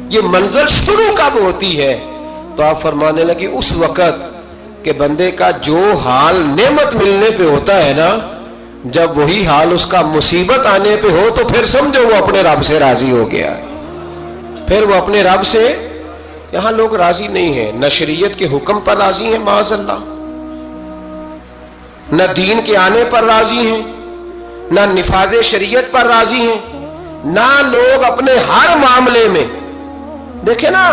یہ منزل شروع کب ہوتی ہے؟ تو آپ فرمانے لگے اس وقت کہ بندے کا جو حال نعمت ملنے پہ ہوتا ہے نا, جب وہی حال اس کا مصیبت آنے پہ ہو تو پھر سمجھو وہ اپنے رب سے راضی ہو گیا ہے. پھر وہ اپنے رب سے, یہاں لوگ راضی نہیں ہیں, نہ شریعت کے حکم پر راضی ہیں معاذ اللہ, نہ دین کے آنے پر راضی ہیں, نہ نفاذ شریعت پر راضی ہیں, نہ لوگ اپنے ہر معاملے میں. دیکھیں نا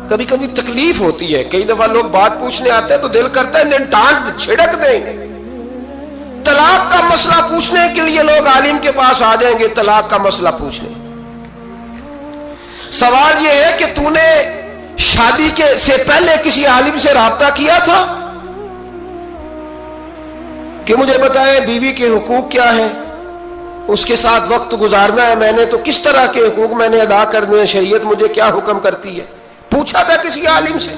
کبھی کبھی تکلیف ہوتی ہے, کئی دفعہ لوگ بات پوچھنے آتے ہیں تو دل کرتا ہے انہیں ڈانٹ چھڑک دیں. طلاق کا مسئلہ پوچھنے کے لیے لوگ عالم کے پاس آ جائیں گے, طلاق کا مسئلہ پوچھنے. سوال یہ ہے کہ تو نے شادی سے پہلے کسی عالم سے رابطہ کیا تھا کہ مجھے بتائیں بیوی کے حقوق کیا ہیں, اس کے ساتھ وقت گزارنا ہے میں نے تو کس طرح کے حقوق میں نے ادا کرنے ہیں, شریعت مجھے کیا حکم کرتی ہے؟ پوچھا تھا کسی عالم سے؟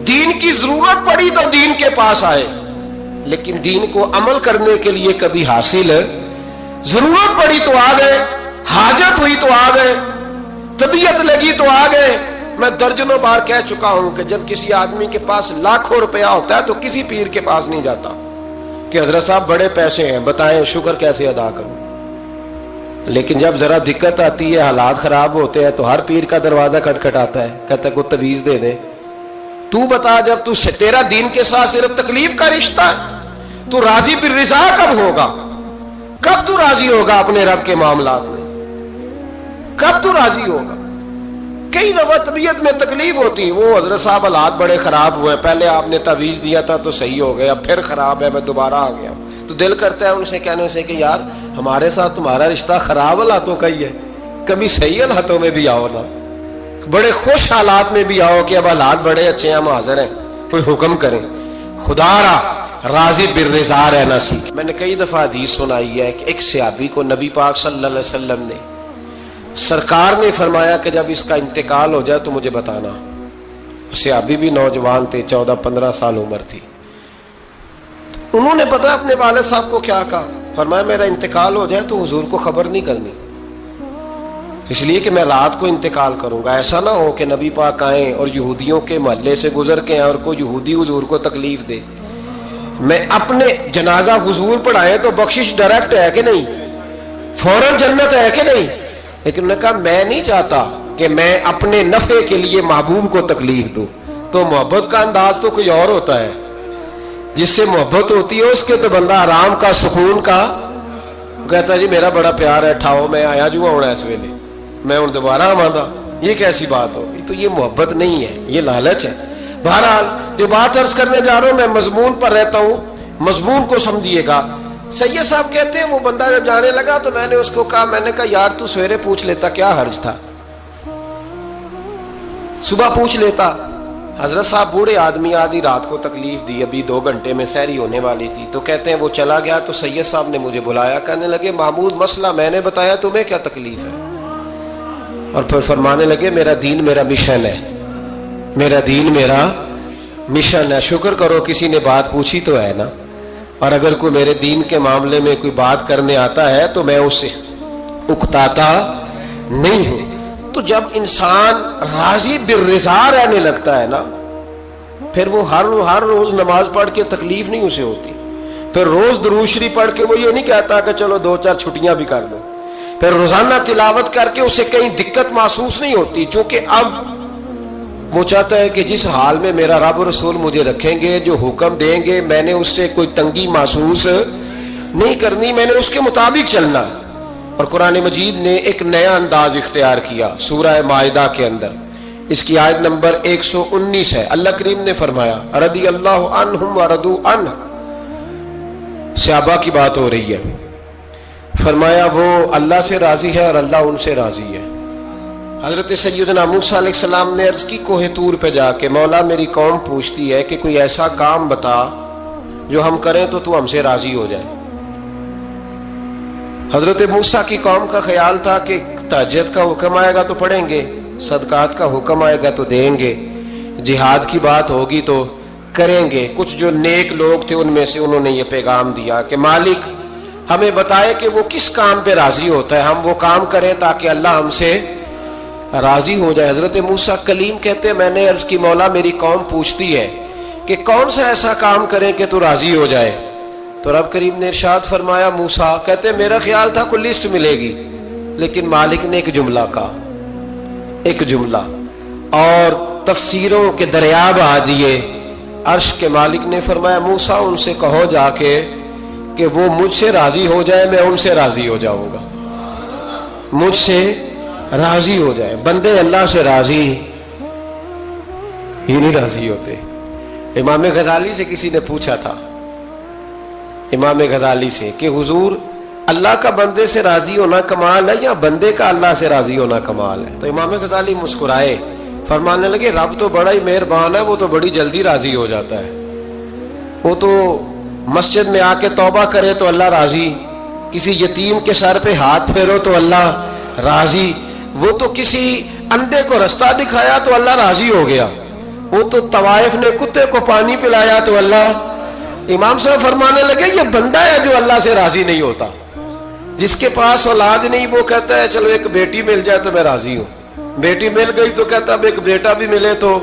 دین کی ضرورت پڑی تو دین کے پاس آئے, لیکن دین کو عمل کرنے کے لیے کبھی حاصل, ضرورت پڑی تو آ گئے, حاجت ہوئی تو آ گئے, طبیعت لگی تو آ گئے. میں درجنوں بار کہہ چکا ہوں کہ جب کسی آدمی کے پاس لاکھوں روپیہ ہوتا ہے تو کسی پیر کے پاس نہیں جاتا کہ حضرت صاحب بڑے پیسے ہیں بتائیں شکر کیسے ادا کروں. لیکن جب ذرا دقت آتی ہے, حالات خراب ہوتے ہیں تو ہر پیر کا دروازہ کھٹکھٹاتا ہے, کہتا ہے کوئی تعویذ دے دے. تو بتا جب تو تیرا دین کے ساتھ صرف تکلیف کا رشتہ ہے تو راضی بالرضا کب ہوگا؟ کب تو راضی ہوگا اپنے رب کے معاملات میں؟ کب تو راضی ہوگا؟ کئی دفعہ طبیعت میں تکلیف ہوتی ہے, وہ حضرت صاحب حالات بڑے خراب ہوئے, پہلے آپ نے تعویذ دیا تھا تو صحیح ہو گیا, پھر خراب ہے میں دوبارہ آ گیا. تو دل کرتا ہے ان سے کہنے سے کہ یار ہمارے ساتھ تمہارا رشتہ خراب حالاتوں کا ہی ہے, کبھی صحیح حالاتوں میں بھی آؤ نا, بڑے خوش حالات میں بھی آؤ کہ اب حالات بڑے اچھے ہیں, ہم حاضر ہیں, کوئی حکم کریں. خدا را راضی بالرضا رہنا سیکھ. میں نے کئی دفعہ حدیث سنائی ہے کہ ایک صحابی کو نبی پاک صلی اللہ علیہ وسلم نے, سرکار نے فرمایا کہ جب اس کا انتقال ہو جائے تو مجھے بتانا. صحابی بھی نوجوان تھے, 14-15 سال عمر تھی. انہوں نے پتا اپنے والد صاحب کو کیا کہا, فرمایا میرا انتقال ہو جائے تو حضور کو خبر نہیں کرنی. اس لیے کہ میں رات کو انتقال کروں گا. ایسا نہ ہو کہ نبی پاک آئیں اور یہودیوں کے محلے سے گزر کے اور کوئی یہودی حضور کو تکلیف دے. میں اپنے جنازہ حضور پڑھائیں تو بخشش ڈائریکٹ ہے کہ نہیں, فوراً جنت ہے کہ نہیں. لیکن انہوں نے کہا میں نہیں چاہتا کہ میں اپنے نفع کے لیے محبوب کو تکلیف دوں. تو محبت کا انداز تو کوئی اور ہوتا ہے. جس سے محبت ہوتی ہے اس کے تو بندہ آرام کا, سکون کا کہتا ہے جی میرا بڑا پیار ہے, ٹھاؤ میں آیا جو ہونا اس ویلے, میں ہوں دوبارہ آمادا. یہ کیسی بات ہوگی؟ تو یہ محبت نہیں ہے, یہ لالچ ہے. بہرحال جو بات عرض کرنے جا رہا ہوں میں مضمون پر رہتا ہوں, مضمون کو سمجھیے گا. سید صاحب کہتے ہیں وہ بندہ جب جانے لگا تو میں نے اس کو کہا, میں نے کہا یار تو سویرے پوچھ لیتا, کیا حرج تھا, صبح پوچھ لیتا. حضرت صاحب بوڑھے آدمی, آدھی رات کو تکلیف دی, ابھی 2 گھنٹے میں سحری ہونے والی تھی. تو کہتے ہیں وہ چلا گیا تو سید صاحب نے مجھے بلایا, کہنے لگے محمود مسئلہ میں نے بتایا, تمہیں کیا تکلیف ہے؟ اور پھر فرمانے لگے میرا دین میرا مشن ہے, میرا دین میرا مشن ہے. شکر کرو کسی نے بات پوچھی تو ہے نا. اور اگر کوئی میرے دین کے معاملے میں کوئی بات کرنے آتا ہے تو میں اس سے اکتاتا نہیں ہوں. تو جب انسان راضی بالرضا رہنے لگتا ہے نا, پھر وہ ہر روز نماز پڑھ کے تکلیف نہیں اسے ہوتی. پھر روز درود شریف پڑھ کے وہ یہ نہیں کہتا کہ چلو 2-4 چھٹیاں بھی کر لو. پھر روزانہ تلاوت کر کے اسے کہیں دقت محسوس نہیں ہوتی, چونکہ اب وہ چاہتا ہے کہ جس حال میں میرا رب و رسول مجھے رکھیں گے, جو حکم دیں گے, میں نے اس سے کوئی تنگی محسوس نہیں کرنی, میں نے اس کے مطابق چلنا. اور قرآن مجید نے ایک نیا انداز اختیار کیا سورہ مائدہ کے اندر. اس کی آیت نمبر 119 ہے. اللہ کریم نے فرمایا رضی اللہ عنہم ورضوا عنہ, صحابہ کی بات ہو رہی ہے. فرمایا وہ اللہ سے راضی ہے اور اللہ ان سے راضی ہے. حضرت سیدنا موسیٰ علیہ السلام نے عرض کی کوہ طور پہ جا کے, مولا میری قوم پوچھتی ہے کہ کوئی ایسا کام بتا جو ہم کریں تو ہم سے راضی ہو جائے. حضرت موسیٰ کی قوم کا خیال تھا کہ تہجد کا حکم آئے گا تو پڑھیں گے, صدقات کا حکم آئے گا تو دیں گے, جہاد کی بات ہوگی تو کریں گے. کچھ جو نیک لوگ تھے ان میں سے انہوں نے یہ پیغام دیا کہ مالک ہمیں بتائے کہ وہ کس کام پہ راضی ہوتا ہے, ہم وہ کام کریں تاکہ اللہ ہم سے راضی ہو جائے. حضرت موسیٰ کلیم کہتے ہیں میں نے عرض کی مولا میری قوم پوچھتی ہے کہ کون سا ایسا کام کریں کہ تو راضی ہو جائے. تو رب کریم نے ارشاد فرمایا, موسیٰ کہتے ہیں میرا خیال تھا کوئی لسٹ ملے گی, لیکن مالک نے ایک جملہ کہا, ایک جملہ, اور تفسیروں کے دریا بہا دیے. عرش کے مالک نے فرمایا موسیٰ ان سے کہو جا کے کہ وہ مجھ سے راضی ہو جائے, میں ان سے راضی ہو جاؤں گا, مجھ سے راضی ہو جائے. بندے اللہ سے راضی ہی نہیں راضی ہوتے. امام غزالی سے کسی نے پوچھا تھا, امام غزالی سے, کہ حضور اللہ کا بندے سے راضی ہونا کمال ہے یا بندے کا اللہ سے راضی ہونا کمال ہے؟ تو امام غزالی مسکرائے, فرمانے لگے رب تو بڑا ہی مہربان ہے, وہ تو بڑی جلدی راضی ہو جاتا ہے. وہ تو مسجد میں آ کے توبہ کرے تو اللہ راضی, کسی یتیم کے سر پہ ہاتھ پھیرو تو اللہ راضی, وہ تو کسی اندھے کو رستہ دکھایا تو اللہ راضی ہو گیا, وہ تو طوائف نے کتے کو پانی پلایا تو اللہ. امام صاحب فرمانے لگے یہ بندہ ہے جو اللہ سے راضی نہیں ہوتا. جس کے پاس اولاد نہیں وہ کہتا ہے چلو ایک بیٹی مل جائے تو میں راضی ہوں, بیٹی مل گئی تو کہتا اب ایک بیٹا بھی ملے تو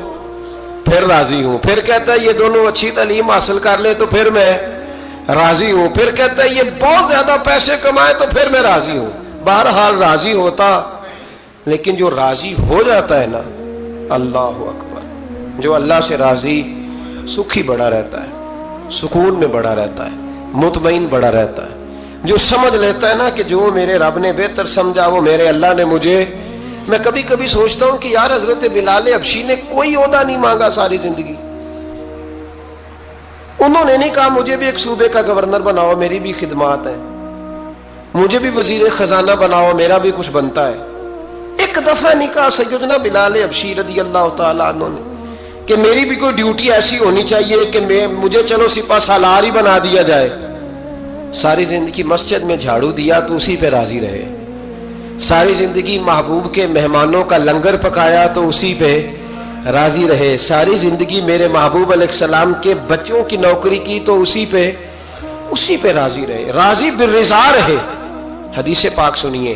پھر راضی ہوں, پھر کہتا ہے یہ دونوں اچھی تعلیم حاصل کر لے تو پھر میں راضی ہوں, پھر کہتا ہے یہ بہت زیادہ پیسے کمائے تو پھر میں راضی ہوں. بہرحال راضی ہوتا, لیکن جو راضی ہو جاتا ہے نا, اللہ اکبر, جو اللہ سے راضی سکھی بڑا رہتا ہے, سکون میں بڑا رہتا ہے, مطمئن بڑا رہتا ہے. جو سمجھ لیتا ہے نا کہ جو میرے رب نے بہتر سمجھا وہ میرے اللہ نے مجھے. میں کبھی کبھی سوچتا ہوں کہ یار حضرت بلال حبشی نے کوئی عہدہ نہیں مانگا ساری زندگی, انہوں نے نہیں کہا مجھے بھی ایک صوبے کا گورنر بناؤ میری بھی خدمات ہیں, مجھے بھی وزیر خزانہ بناؤ میرا بھی کچھ بنتا ہے. ایک دفعہ نہیں کہا سیدنا بلال حبشی رضی اللہ تعالیٰ عنہ نے کہ میری بھی کوئی ڈیوٹی ایسی ہونی چاہیے کہ مجھے چلو سپہ سالار ہی بنا دیا جائے. ساری زندگی مسجد میں جھاڑو دیا تو اسی پہ راضی رہے, ساری زندگی محبوب کے مہمانوں کا لنگر پکایا تو اسی پہ راضی رہے, ساری زندگی میرے محبوب علیہ السلام کے بچوں کی نوکری کی تو اسی پہ راضی رہے, راضی بالرضا رہے. حدیث پاک سنیے,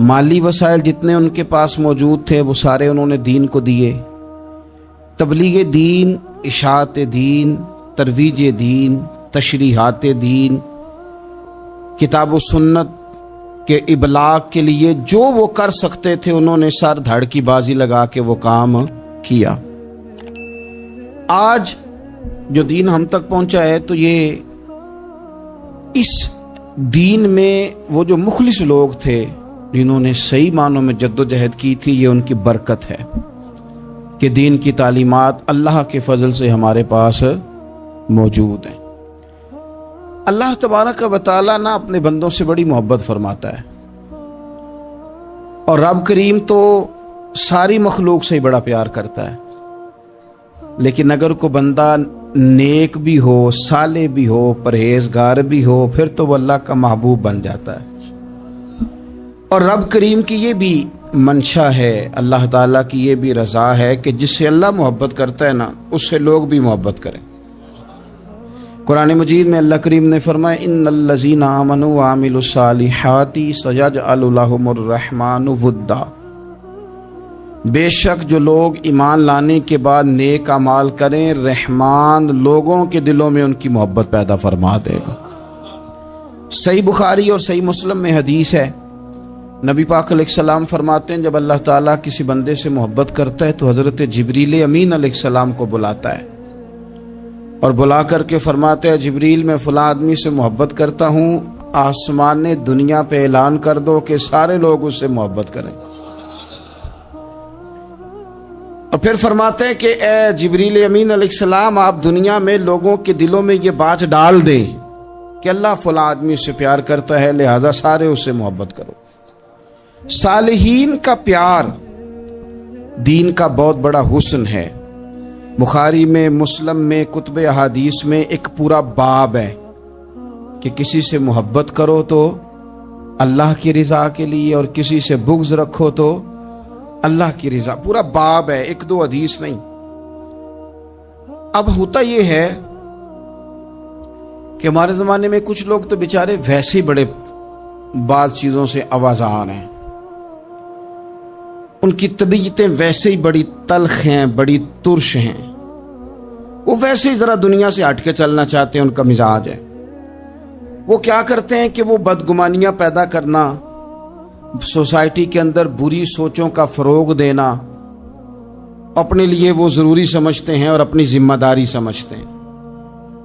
مالی وسائل جتنے ان کے پاس موجود تھے وہ سارے انہوں نے دین کو دیے. تبلیغ دین، اشاعت دین، ترویج دین، تشریحات دین، کتاب و سنت کے ابلاغ کے لیے جو وہ کر سکتے تھے انہوں نے سر دھڑ کی بازی لگا کے وہ کام کیا. آج جو دین ہم تک پہنچا ہے تو یہ اس دین میں وہ جو مخلص لوگ تھے جنہوں نے صحیح معنوں میں جد و جہد کی تھی، یہ ان کی برکت ہے کہ دین کی تعلیمات اللہ کے فضل سے ہمارے پاس موجود ہیں. اللہ تبارک و تعالیٰ نہ اپنے بندوں سے بڑی محبت فرماتا ہے، اور رب کریم تو ساری مخلوق سے ہی بڑا پیار کرتا ہے. لیکن اگر کوئی بندہ نیک بھی ہو، صالح بھی ہو، پرہیزگار بھی ہو، پھر تو وہ اللہ کا محبوب بن جاتا ہے. اور رب کریم کی یہ بھی منشا ہے، اللہ تعالیٰ کی یہ بھی رضا ہے کہ جس سے اللہ محبت کرتا ہے نا، اس سے لوگ بھی محبت کریں. قرآن مجید میں اللہ کریم نے فرمایا ان الذین آمنوا وعملوا الصالحات سیجعل لهم الرحمن ودا. بے شک جو لوگ ایمان لانے کے بعد نیک اعمال کریں، رحمان لوگوں کے دلوں میں ان کی محبت پیدا فرما دے گا. صحیح بخاری اور صحیح مسلم میں حدیث ہے، نبی پاک علیہ السلام فرماتے ہیں جب اللہ تعالیٰ کسی بندے سے محبت کرتا ہے تو حضرت جبریل امین علیہ السلام کو بلاتا ہے اور بلا کر کے فرماتے ہیں جبریل میں فلاں آدمی سے محبت کرتا ہوں، آسمان نے دنیا پہ اعلان کر دو کہ سارے لوگ اس سے محبت کریں. اور پھر فرماتے ہیں کہ اے جبریل امین علیہ السلام آپ دنیا میں لوگوں کے دلوں میں یہ بات ڈال دیں کہ اللہ فلاں آدمی سے پیار کرتا ہے لہذا سارے اس سے محبت کرو. صالحین کا پیار دین کا بہت بڑا حسن ہے. بخاری میں، مسلم میں، کتب احادیث میں ایک پورا باب ہے کہ کسی سے محبت کرو تو اللہ کی رضا کے لیے، اور کسی سے بغض رکھو تو اللہ کی رضا. پورا باب ہے، ایک دو حدیث نہیں. اب ہوتا یہ ہے کہ ہمارے زمانے میں کچھ لوگ تو بیچارے ویسے ہی بڑے بعض چیزوں سے آوازان ہیں، ان کی طبیعتیں ویسے ہی بڑی تلخ ہیں، بڑی ترش ہیں، وہ ویسے ہی ذرا دنیا سے ہٹ کے چلنا چاہتے ہیں، ان کا مزاج ہے. وہ کیا کرتے ہیں کہ وہ بدگمانیاں پیدا کرنا، سوسائٹی کے اندر بری سوچوں کا فروغ دینا اپنے لیے وہ ضروری سمجھتے ہیں اور اپنی ذمہ داری سمجھتے ہیں.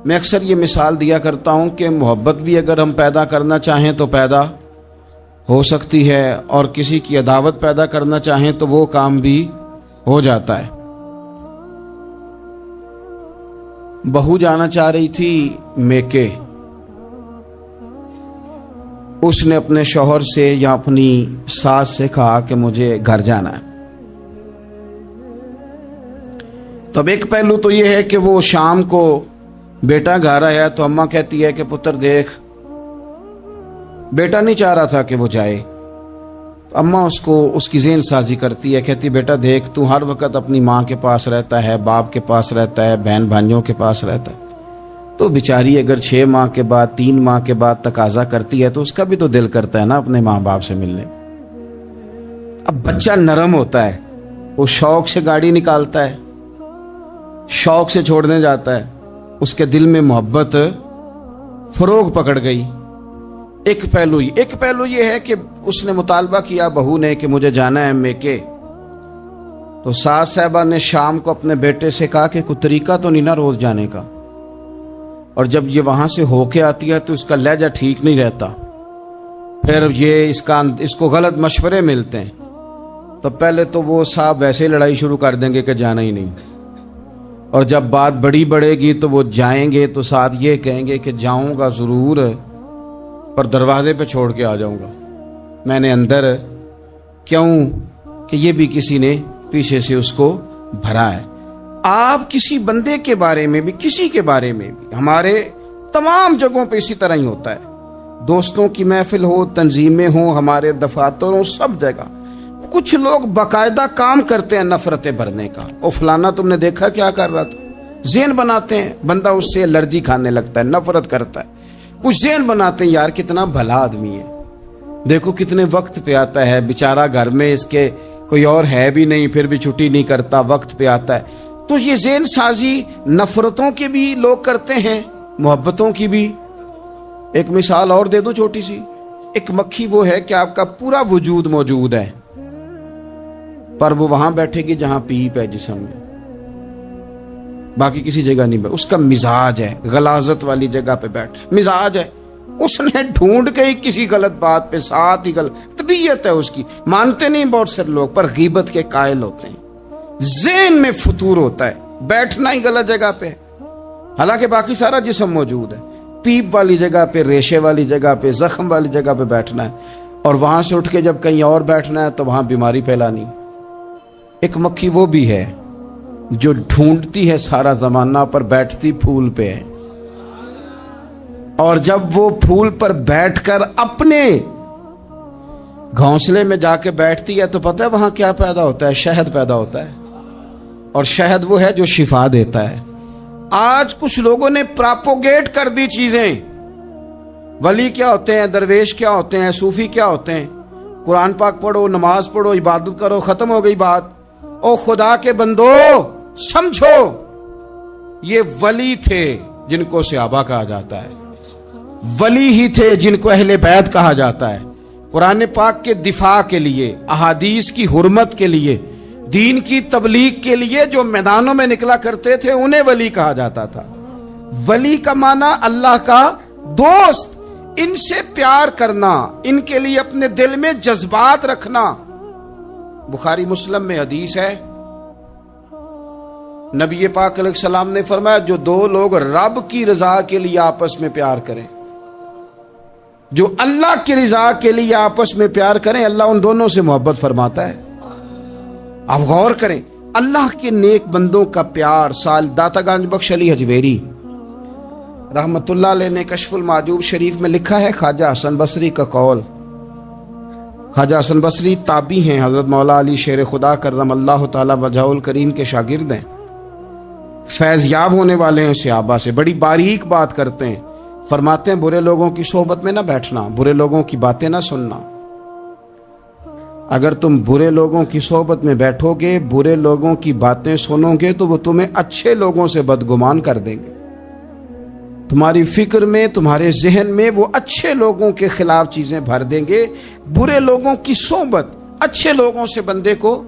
میں اکثر یہ مثال دیا کرتا ہوں کہ محبت بھی اگر ہم پیدا کرنا چاہیں تو پیدا ہو سکتی ہے، اور کسی کی عداوت پیدا کرنا چاہیں تو وہ کام بھی ہو جاتا ہے. بہو جانا چاہ رہی تھی میکے، اس نے اپنے شوہر سے یا اپنی ساس سے کہا کہ مجھے گھر جانا ہے. تو اب ایک پہلو تو یہ ہے کہ وہ شام کو بیٹا گھر آیا تو اماں کہتی ہے کہ پتر دیکھ، بیٹا نہیں چاہ رہا تھا کہ وہ جائے. اماں اس کی ذہن سازی کرتی ہے، کہتی بیٹا دیکھ تو ہر وقت اپنی ماں کے پاس رہتا ہے، باپ کے پاس رہتا ہے، بہن بھائیوں کے پاس رہتا ہے، تو بیچاری اگر 6 ماہ کے بعد 3 ماہ کے بعد تقاضا کرتی ہے تو اس کا بھی تو دل کرتا ہے نا اپنے ماں باپ سے ملنے. اب بچہ نرم ہوتا ہے، وہ شوق سے گاڑی نکالتا ہے، شوق سے چھوڑنے جاتا ہے، اس کے دل میں محبت فروغ پکڑ گئی. ایک پہلو یہ ہے کہ اس نے مطالبہ کیا بہو نے کہ مجھے جانا ہے میکے، تو ساس صاحبہ نے شام کو اپنے بیٹے سے کہا کہ کوئی طریقہ تو نہیں نا روز جانے کا، اور جب یہ وہاں سے ہو کے آتی ہے تو اس کا لہجہ ٹھیک نہیں رہتا، پھر یہ اس کو غلط مشورے ملتے ہیں، تو پہلے تو وہ صاحب ویسے ہی لڑائی شروع کر دیں گے کہ جانا ہی نہیں، اور جب بات بڑی بڑھے گی تو وہ جائیں گے تو ساتھ یہ کہیں گے کہ جاؤں گا ضرور پر دروازے پہ چھوڑ کے آ جاؤں گا، میں نے اندر کیوں کہ یہ بھی کسی نے پیچھے سے اس کو بھرا ہے. آپ کسی بندے کے بارے میں بھی، کسی کے بارے میں بھی، ہمارے تمام جگہوں پہ اسی طرح ہی ہوتا ہے، دوستوں کی محفل ہو، تنظیمیں ہوں، ہمارے دفاتر ہوں، سب جگہ کچھ لوگ باقاعدہ کام کرتے ہیں نفرتیں بھرنے کا. او فلانا تم نے دیکھا کیا کر رہا تھا، ذہن بناتے ہیں، بندہ اس سے الرجی کھانے لگتا ہے، نفرت کرتا ہے. کچھ ذہن بناتے ہیں یار کتنا بھلا آدمی ہے، دیکھو کتنے وقت پہ آتا ہے بیچارہ، گھر میں اس کے کوئی اور ہے بھی نہیں، پھر بھی چھٹی نہیں کرتا، وقت پہ آتا ہے۔ تو یہ ذہن سازی نفرتوں کے بھی لوگ کرتے ہیں، محبتوں کی بھی۔ ایک مثال اور دے دوں چھوٹی سی، ایک مکھی وہ ہے کہ آپ کا پورا وجود موجود ہے، پر وہ وہاں بیٹھے گی جہاں پیپ ہے جسم میں، باقی کسی جگہ نہیں بیٹھ۔ اس کا مزاج ہے غلاظت والی جگہ پہ بیٹھ، مزاج ہے، اس نے ڈھونڈ کے ہی کسی غلط بات پہ ساتھ ہی غلط طبیعت ہے اس کی، مانتے نہیں بہت سے لوگ، پر غیبت کے قائل ہوتے ہیں، ذہن میں فطور ہوتا ہے، بیٹھنا ہی غلط جگہ پہ، حالانکہ باقی سارا جسم موجود ہے، پیپ والی جگہ پہ، ریشے والی جگہ پہ، زخم والی جگہ پہ بیٹھنا ہے، اور وہاں سے اٹھ کے جب کہیں اور بیٹھنا ہے تو وہاں بیماری پھیلانی۔ ایک مکھی وہ بھی ہے جو ڈھونڈتی ہے سارا زمانہ، پر بیٹھتی پھول پہ ہے، اور جب وہ پھول پر بیٹھ کر اپنے گھونسلے میں جا کے بیٹھتی ہے تو پتہ ہے وہاں کیا پیدا ہوتا ہے؟ شہد پیدا ہوتا ہے، اور شہد وہ ہے جو شفا دیتا ہے۔ آج کچھ لوگوں نے پراپوگیٹ کر دی چیزیں، ولی کیا ہوتے ہیں، درویش کیا ہوتے ہیں، صوفی کیا ہوتے ہیں، قرآن پاک پڑھو، نماز پڑھو، عبادت کرو، ختم ہو گئی بات۔ او خدا کے بندو سمجھو، یہ ولی تھے جن کو صحابہ کہا جاتا ہے، ولی ہی تھے جن کو اہل بیت کہا جاتا ہے۔ قرآن پاک کے دفاع کے لیے، احادیث کی حرمت کے لیے، دین کی تبلیغ کے لیے جو میدانوں میں نکلا کرتے تھے انہیں ولی کہا جاتا تھا۔ ولی کا معنی اللہ کا دوست، ان سے پیار کرنا، ان کے لیے اپنے دل میں جذبات رکھنا۔ بخاری مسلم میں حدیث ہے، نبی پاک علیہ السلام نے فرمایا جو دو لوگ رب کی رضا کے لیے آپس میں پیار کریں، جو اللہ کی رضا کے لیے آپس میں پیار کریں، اللہ ان دونوں سے محبت فرماتا ہے۔ آپ غور کریں، اللہ کے نیک بندوں کا پیار۔ سال داتا گنج بخش علی حجویری رحمت اللہ علیہ نے کشف المعجوب شریف میں لکھا ہے، خواجہ حسن بصری کا قول۔ خواجہ حسن بصری تابعی ہیں، حضرت مولا علی شیر خدا کرم اللہ تعالی وجہہ الکریم کے شاگرد ہیں، فیض یاب ہونے والے ہیں صحابہ سے، بڑی باریک بات کرتے ہیں۔ فرماتے ہیں برے لوگوں کی صحبت میں نہ بیٹھنا، برے لوگوں کی باتیں نہ سننا۔ اگر تم برے لوگوں کی صحبت میں بیٹھو گے، برے لوگوں کی باتیں سنو گے، تو وہ تمہیں اچھے لوگوں سے بدگمان کر دیں گے۔ تمہاری فکر میں، تمہارے ذہن میں وہ اچھے لوگوں کے خلاف چیزیں بھر دیں گے۔ برے لوگوں کی صحبت اچھے لوگوں سے بندے کو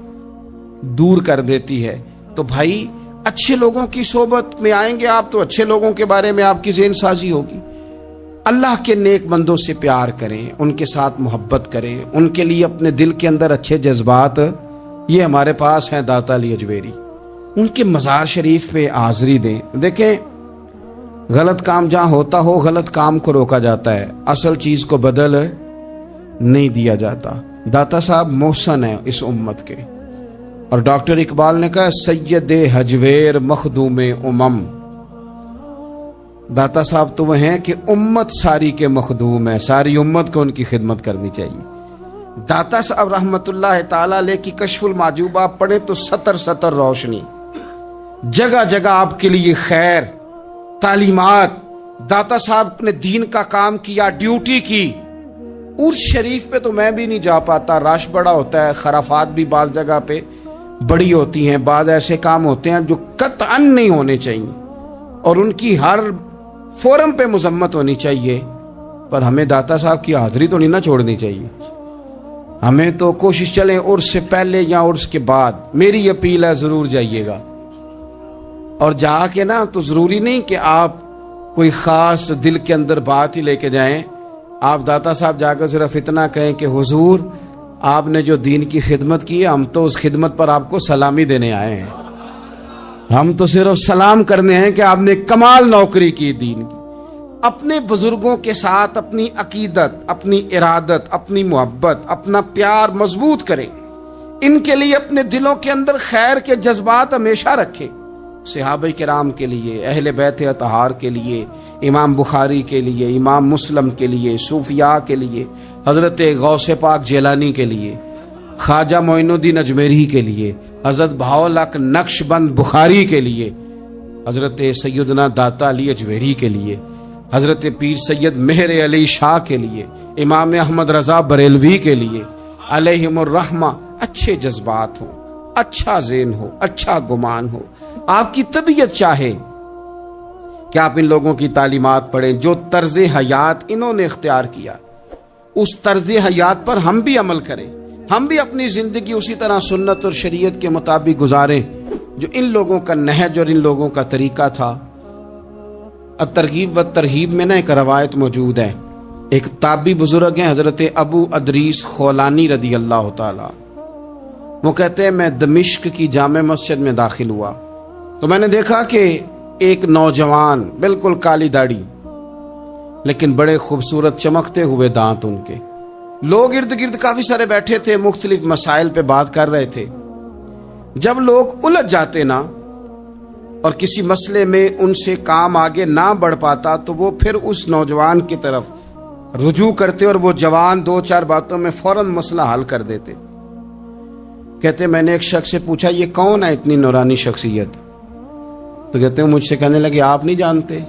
دور کر دیتی ہے۔ تو بھائی اچھے لوگوں کی صحبت میں آئیں گے آپ تو اچھے لوگوں کے بارے میں آپ کی ذہن سازی ہوگی۔ اللہ کے نیک بندوں سے پیار کریں، ان کے ساتھ محبت کریں، ان کے لیے اپنے دل کے اندر اچھے جذبات۔ یہ ہمارے پاس ہیں داتا علی حجویری، ان کے مزار شریف پہ حاضری دیں۔ دیکھیں غلط کام جہاں ہوتا ہو، غلط کام کو روکا جاتا ہے، اصل چیز کو بدل نہیں دیا جاتا۔ داتا صاحب محسن ہیں اس امت کے، اور ڈاکٹر اقبال نے کہا سید حجویر مخدوم امم۔ داتا صاحب تو وہ ہیں کہ امت ساری کے مخدوم ہے، ساری امت کو ان کی خدمت کرنی چاہیے۔ داتا صاحب رحمت اللہ تعالی علیہ کی کشف المعجوب آپ پڑھیں تو سطر سطر روشنی، جگہ جگہ آپ کے لیے خیر، تعلیمات۔ داتا صاحب نے دین کا کام کیا، ڈیوٹی کی۔ عرس شریف پہ تو میں بھی نہیں جا پاتا، رش بڑا ہوتا ہے، خرافات بھی بعض جگہ پہ بڑی ہوتی ہیں، بعض ایسے کام ہوتے ہیں جو قطعاً نہیں ہونے چاہیے اور ان کی ہر فورم پہ مذمت ہونی چاہیے، پر ہمیں داتا صاحب کی حاضری تو نہیں نہ چھوڑنی چاہیے۔ ہمیں تو کوشش چلیں عرس سے پہلے یا عرس کے بعد، میری اپیل ہے ضرور جائیے گا، اور جا کے نا تو ضروری نہیں کہ آپ کوئی خاص دل کے اندر بات ہی لے کے جائیں۔ آپ داتا صاحب جا کر صرف اتنا کہیں کہ حضور آپ نے جو دین کی خدمت کی ہے، ہم تو اس خدمت پر آپ کو سلامی دینے آئے ہیں، ہم تو صرف سلام کرنے ہیں کہ آپ نے کمال نوکری کی دین کی۔ اپنے بزرگوں کے ساتھ اپنی عقیدت، اپنی ارادت، اپنی محبت، اپنا پیار مضبوط کریں، ان کے لیے اپنے دلوں کے اندر خیر کے جذبات ہمیشہ رکھیں۔ صحابہ کرام کے لیے، اہل بیت اطہار کے لیے، امام بخاری کے لیے، امام مسلم کے لیے، صوفیاء کے لیے، حضرت غوث پاک جیلانی کے لیے، خواجہ معین الدین اجمیری کے لیے، حضرت بہاؤالحق نقش بند بخاری کے لیے، حضرت سیدنا داتا علی حجویری کے لیے، حضرت پیر سید مہر علی شاہ کے لیے، امام احمد رضا بریلوی کے لیے علیہم الرحمہ اچھے جذبات ہوں، اچھا ذہن ہو، اچھا گمان ہو، آپ کی طبیعت چاہے کہ آپ ان لوگوں کی تعلیمات پڑھیں، جو طرز حیات انہوں نے اختیار کیا اس طرز حیات پر ہم بھی عمل کریں، ہم بھی اپنی زندگی اسی طرح سنت اور شریعت کے مطابق گزاریں جو ان لوگوں کا نہج اور ان لوگوں کا طریقہ تھا۔ الترغیب و ترہیب میں ایک روایت موجود ہے، ایک تابعی بزرگ ہیں حضرت ابو ادریس خولانی رضی اللہ تعالی، وہ کہتے ہیں میں دمشق کی جامع مسجد میں داخل ہوا تو میں نے دیکھا کہ ایک نوجوان، بالکل کالی داڑھی لیکن بڑے خوبصورت چمکتے ہوئے دانت ان کے، لوگ ارد گرد کافی سارے بیٹھے تھے، مختلف مسائل پہ بات کر رہے تھے۔ جب لوگ الجھ جاتے نا اور کسی مسئلے میں ان سے کام آگے نہ بڑھ پاتا تو وہ پھر اس نوجوان کی طرف رجوع کرتے اور وہ جوان دو چار باتوں میں فوراً مسئلہ حل کر دیتے۔ کہتے میں نے ایک شخص سے پوچھا یہ کون ہے اتنی نورانی شخصیت؟ تو کہتے ہیں مجھ سے کہنے لگے آپ نہیں جانتے،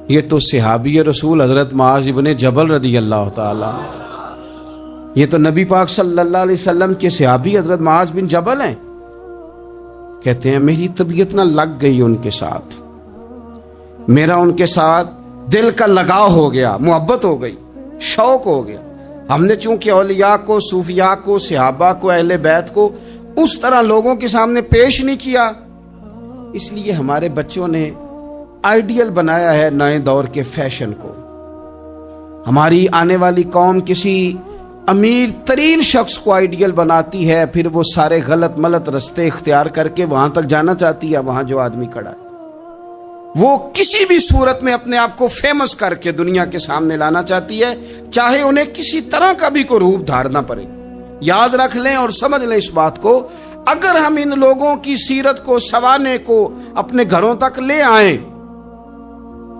یہ تو صحابی رسول حضرت معاذ ابن جبل رضی اللہ تعالی، یہ تو نبی پاک صلی اللہ علیہ وسلم کے صحابی حضرت معاذ بن جبل ہیں۔ کہتے ہیں میری طبیعت نہ لگ گئی ان کے ساتھ، میرا ان کے ساتھ دل کا لگاؤ ہو گیا، محبت ہو گئی، شوق ہو گیا۔ ہم نے چونکہ اولیاء کو، صوفیاء کو، صحابہ کو، اہل بیت کو اس طرح لوگوں کے سامنے پیش نہیں کیا، اس لیے ہمارے بچوں نے آئیڈیل بنایا ہے نئے دور کے فیشن کو۔ ہماری آنے والی قوم کسی امیر ترین شخص کو آئیڈیل بناتی ہے، پھر وہ سارے غلط ملت رستے اختیار کر کے وہاں تک جانا چاہتی ہے، وہاں جو آدمی کھڑا ہے وہ کسی بھی صورت میں اپنے آپ کو فیمس کر کے دنیا کے سامنے لانا چاہتی ہے، چاہے انہیں کسی طرح کا بھی کوئی روپ دھارنا پڑے۔ یاد رکھ لیں اور سمجھ لیں اس بات کو، اگر ہم ان لوگوں کی سیرت کو، سوانے کو اپنے گھروں تک لے آئیں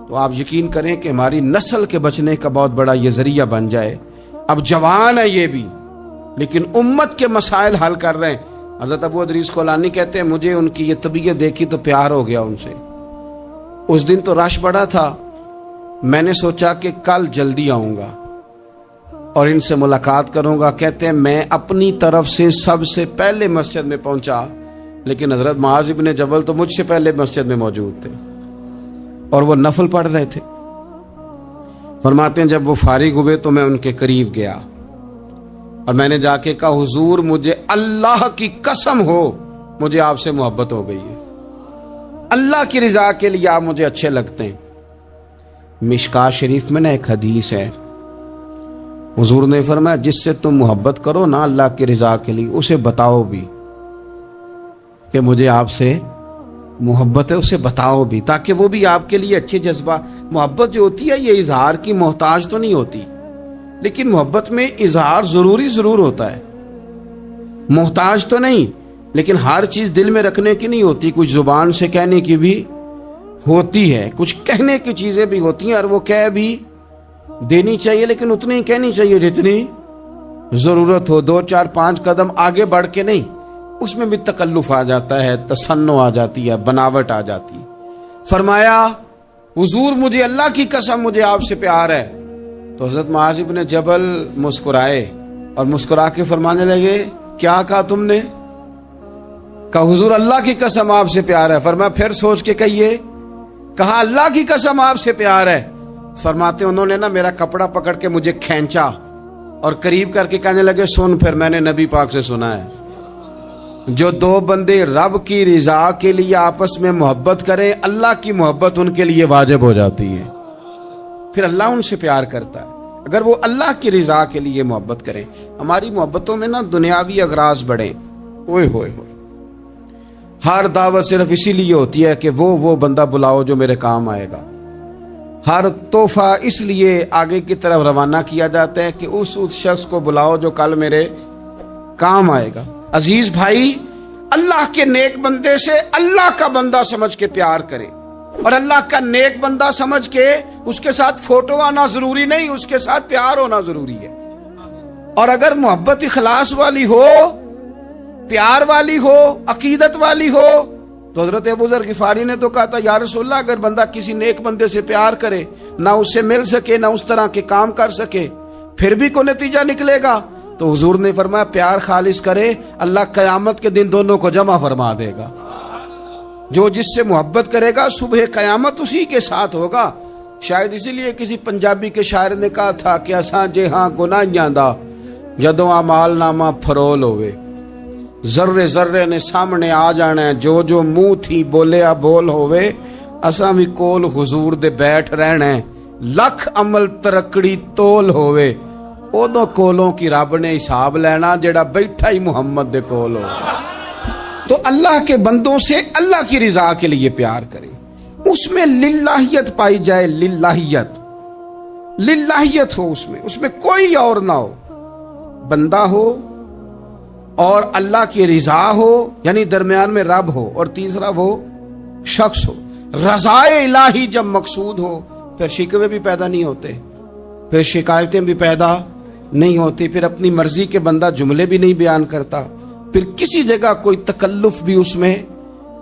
تو آپ یقین کریں کہ ہماری نسل کے بچنے کا بہت بڑا یہ ذریعہ بن جائے۔ اب جوان ہے یہ بھی، لیکن امت کے مسائل حل کر رہے ہیں۔ حضرت ابو ادریس خولانی کہتے ہیں مجھے ان کی یہ طبیعت دیکھی تو پیار ہو گیا ان سے۔ اس دن تو رش بڑا تھا، میں نے سوچا کہ کل جلدی آؤں گا اور ان سے ملاقات کروں گا۔ کہتے ہیں میں اپنی طرف سے سب سے پہلے مسجد میں پہنچا، لیکن حضرت معاذ ابن جبل تو مجھ سے پہلے مسجد میں موجود تھے اور وہ نفل پڑھ رہے تھے۔ فرماتے ہیں جب وہ فارغ ہوئے تو میں ان کے قریب گیا اور میں نے جا کے کہا حضور مجھے اللہ کی قسم ہو مجھے آپ سے محبت ہو گئی ہے، اللہ کی رضا کے لیے آپ مجھے اچھے لگتے ہیں۔ مشکاہ شریف میں ایک حدیث ہے، حضور نے فرمایا جس سے تم محبت کرو نا اللہ کی رضا کے لیے، اسے بتاؤ بھی کہ مجھے آپ سے محبت ہے، اسے بتاؤ بھی، تاکہ وہ بھی آپ کے لیے اچھے جذبہ۔ محبت جو ہوتی ہے یہ اظہار کی محتاج تو نہیں ہوتی، لیکن محبت میں اظہار ضرور ہوتا ہے، محتاج تو نہیں، لیکن ہر چیز دل میں رکھنے کی نہیں ہوتی، کچھ زبان سے کہنے کی بھی ہوتی ہے، کچھ کہنے کی چیزیں بھی ہوتی ہیں اور وہ کہہ بھی دینی چاہیے، لیکن اتنی ہی کہنی چاہیے جتنی ضرورت ہو، 2 4 5 قدم آگے بڑھ کے نہیں۔ اس میں بھی تکلف آ جاتا ہے، تصنع آ جاتی ہے، بناوٹ آ جاتی ہے۔ فرمایا حضور مجھے اللہ کی قسم مجھے آپ سے پیار ہے۔ تو حضرت معاذ بن جبل مسکرائے اور مسکرا کے فرمانے لگے کیا کہا تم نے؟ کہا حضور اللہ کی قسم آپ سے پیار ہے۔ فرمایا پھر سوچ کے کہیے۔ کہا اللہ کی قسم آپ سے پیار ہے۔ فرماتے انہوں نے نا میرا کپڑا پکڑ کے مجھے کھینچا اور قریب کر کے کہنے لگے سن پھر میں نے نبی پاک سے سنا ہے جو 2 بندے رب کی رضا کے لیے آپس میں محبت کریں اللہ کی محبت ان کے لیے واجب ہو جاتی ہے، پھر اللہ ان سے پیار کرتا ہے اگر وہ اللہ کی رضا کے لیے محبت کریں۔ ہماری محبتوں میں نا دنیاوی اغراض بڑھیں، اوئے ہوئے ہوئے، ہر دعوت صرف اسی لیے ہوتی ہے کہ وہ بندہ بلاؤ جو میرے کام آئے گا، ہر تحفہ اس لیے آگے کی طرف روانہ کیا جاتا ہے کہ اس شخص کو بلاؤ جو کل میرے کام آئے گا۔ عزیز بھائی، اللہ کے نیک بندے سے اللہ کا بندہ سمجھ کے پیار کرے، اور اللہ کا نیک بندہ سمجھ کے اس کے ساتھ فوٹو آنا ضروری نہیں، اس کے ساتھ پیار ہونا ضروری ہے۔ اور اگر محبت اخلاص والی ہو، پیار والی ہو، عقیدت والی ہو، تو حضرت ابو ذر غفاری نے تو کہا تھا یا رسول اللہ اگر بندہ کسی نیک بندے سے پیار کرے نہ اس سے مل سکے نہ اس طرح کے کام کر سکے پھر بھی کوئی نتیجہ نکلے گا؟ تو حضور نے فرمایا پیار خالص کرے اللہ قیامت کے دن دونوں کو جمع فرما دے گا. جو جس سے محبت کرے گا صبح قیامت اسی کے ساتھ ہوگا. شاید اسی لیے کسی پنجابی کے شاعر نے کہا تھا کہ اساں جے ہاں گناہیاں دا جدوں اعمال نامہ فرول ہوئے ذرے ذرے نے سامنے آ جانا ہے جو جو منہ تھی بولیا بول ہوئے اساں بھی کول حضور دے بیٹھ رہنا ہے لکھ عمل ترکڑی تول ہوئے ادو کولوں کی رب نے حساب لینا جڑا بیٹھا ہی محمد دے کول ہو. تو اللہ کے بندوں سے اللہ کی رضا کے لیے پیار کریں اس میں للہیت پائی جائے للہیت ہو اس میں کوئی اور نہ ہو بندہ ہو اور اللہ کی رضا ہو یعنی درمیان میں رب ہو اور تیسرا وہ شخص ہو. رضا الہی جب مقصود ہو پھر شکوے بھی پیدا نہیں ہوتے پھر شکایتیں بھی پیدا نہیں ہوتی پھر اپنی مرضی کے بندہ جملے بھی نہیں بیان کرتا پھر کسی جگہ کوئی تکلف بھی اس میں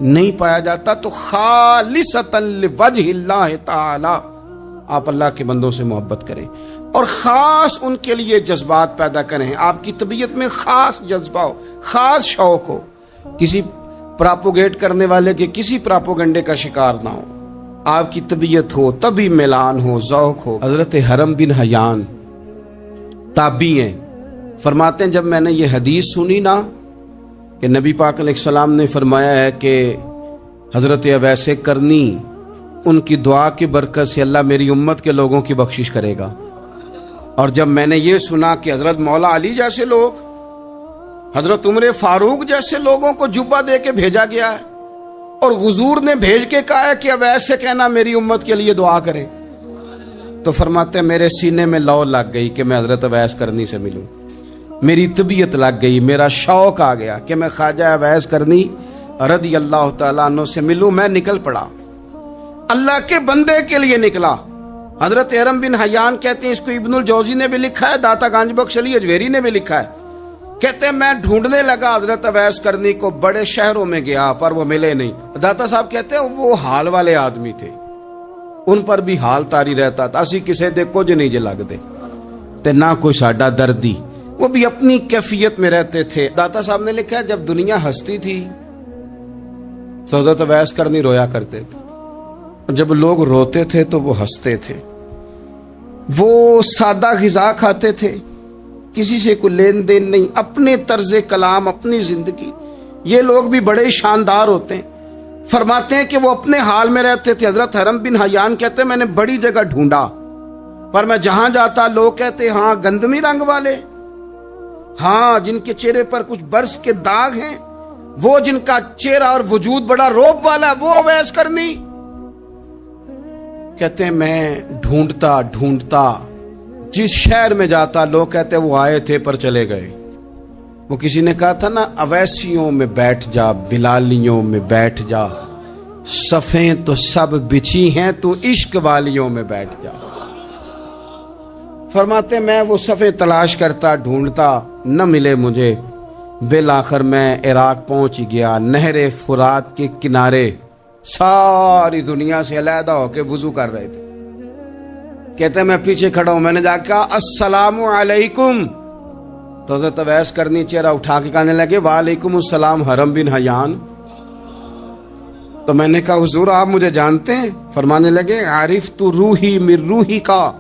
نہیں پایا جاتا. تو خالصتا لوجہ اللہ تعالی آپ اللہ کے بندوں سے محبت کریں اور خاص ان کے لیے جذبات پیدا کریں. آپ کی طبیعت میں خاص جذبہ ہو خاص شوق ہو کسی پراپوگیٹ کرنے والے کے کسی پراپوگنڈے کا شکار نہ ہو. آپ کی طبیعت ہو تبھی میلان ہو ذوق ہو. حضرت حرم بن حیان تابعی ہیں فرماتے ہیں جب میں نے یہ حدیث سنی نا کہ نبی پاک علیہ السلام نے فرمایا ہے کہ حضرت اویس کرنی ان کی دعا کی برکت سے اللہ میری امت کے لوگوں کی بخشش کرے گا. اور جب میں نے یہ سنا کہ حضرت مولا علی جیسے لوگ حضرت عمر فاروق جیسے لوگوں کو جبہ دے کے بھیجا گیا ہے اور حضور نے بھیج کے کہا ہے کہ اویس سے کہنا میری امت کے لیے دعا کرے تو فرماتے ہیں میرے سینے میں لو لگ گئی کہ میں حضرت اویس کرنی سے ملوں. میری طبیعت لگ گئی میرا شوق آ گیا کہ میں خواجہ اویس کرنی رضی اللہ تعالیٰ عنہ سے ملوں. میں نکل پڑا اللہ کے بندے کے لیے نکلا. حضرت حرم بن حیان کہتے ہیں اس کو ابن الجوزی نے بھی لکھا ہے داتا گانج بخش علی اجویری نے بھی لکھا ہے. کہتے ہیں میں ڈھونڈنے لگا حضرت اویس کرنی کو بڑے شہروں میں گیا پر وہ ملے نہیں. داتا صاحب کہتے ہیں وہ حال والے آدمی تھے ان پر بھی حال تاری رہتا تھا اسی کسے دے کچھ نہیں جے لگ دے تے نہ کوئی ساڈا دردی وہ بھی اپنی کیفیت میں رہتے تھے. داتا صاحب نے لکھا ہے جب دنیا ہستی تھی تو حضرت اویس کرنی رویا کرتے تھے جب لوگ روتے تھے تو وہ ہنستے تھے. وہ سادہ غذا کھاتے تھے کسی سے کوئی لین دین نہیں اپنے طرز کلام اپنی زندگی. یہ لوگ بھی بڑے شاندار ہوتے ہیں. فرماتے ہیں کہ وہ اپنے حال میں رہتے تھے. حضرت حرم بن حیان کہتے ہیں میں نے بڑی جگہ ڈھونڈا پر میں جہاں جاتا لوگ کہتے ہاں گندمی رنگ والے ہاں جن کے چہرے پر کچھ برس کے داغ ہیں وہ جن کا چہرہ اور وجود بڑا روب والا وہ اویس کرنی. کہتے ہیں میں ڈھونڈتا جس شہر میں جاتا لوگ کہتے وہ آئے تھے پر چلے گئے. وہ کسی نے کہا تھا نا اویسیوں میں بیٹھ جا بلالیوں میں بیٹھ جا صفیں تو سب بچھی ہیں تو عشق والیوں میں بیٹھ جا. فرماتے میں وہ صفیں تلاش کرتا ڈھونڈتا نہ ملے مجھے. بالآخر میں عراق پہنچ گیا. نہر فرات کے کنارے ساری دنیا سے علیحدہ ہو کے وضو کر رہے تھے. کہتے ہیں میں پیچھے کھڑا ہوں میں نے جا کہا السلام علیکم تو حضرت اویس کرنی چہرہ اٹھا کے کہنے لگے وعلیکم السلام حرم بن حیان. تو میں نے کہا حضور آپ مجھے جانتے ہیں؟ فرمانے لگے عارف تو روحی من روحی کا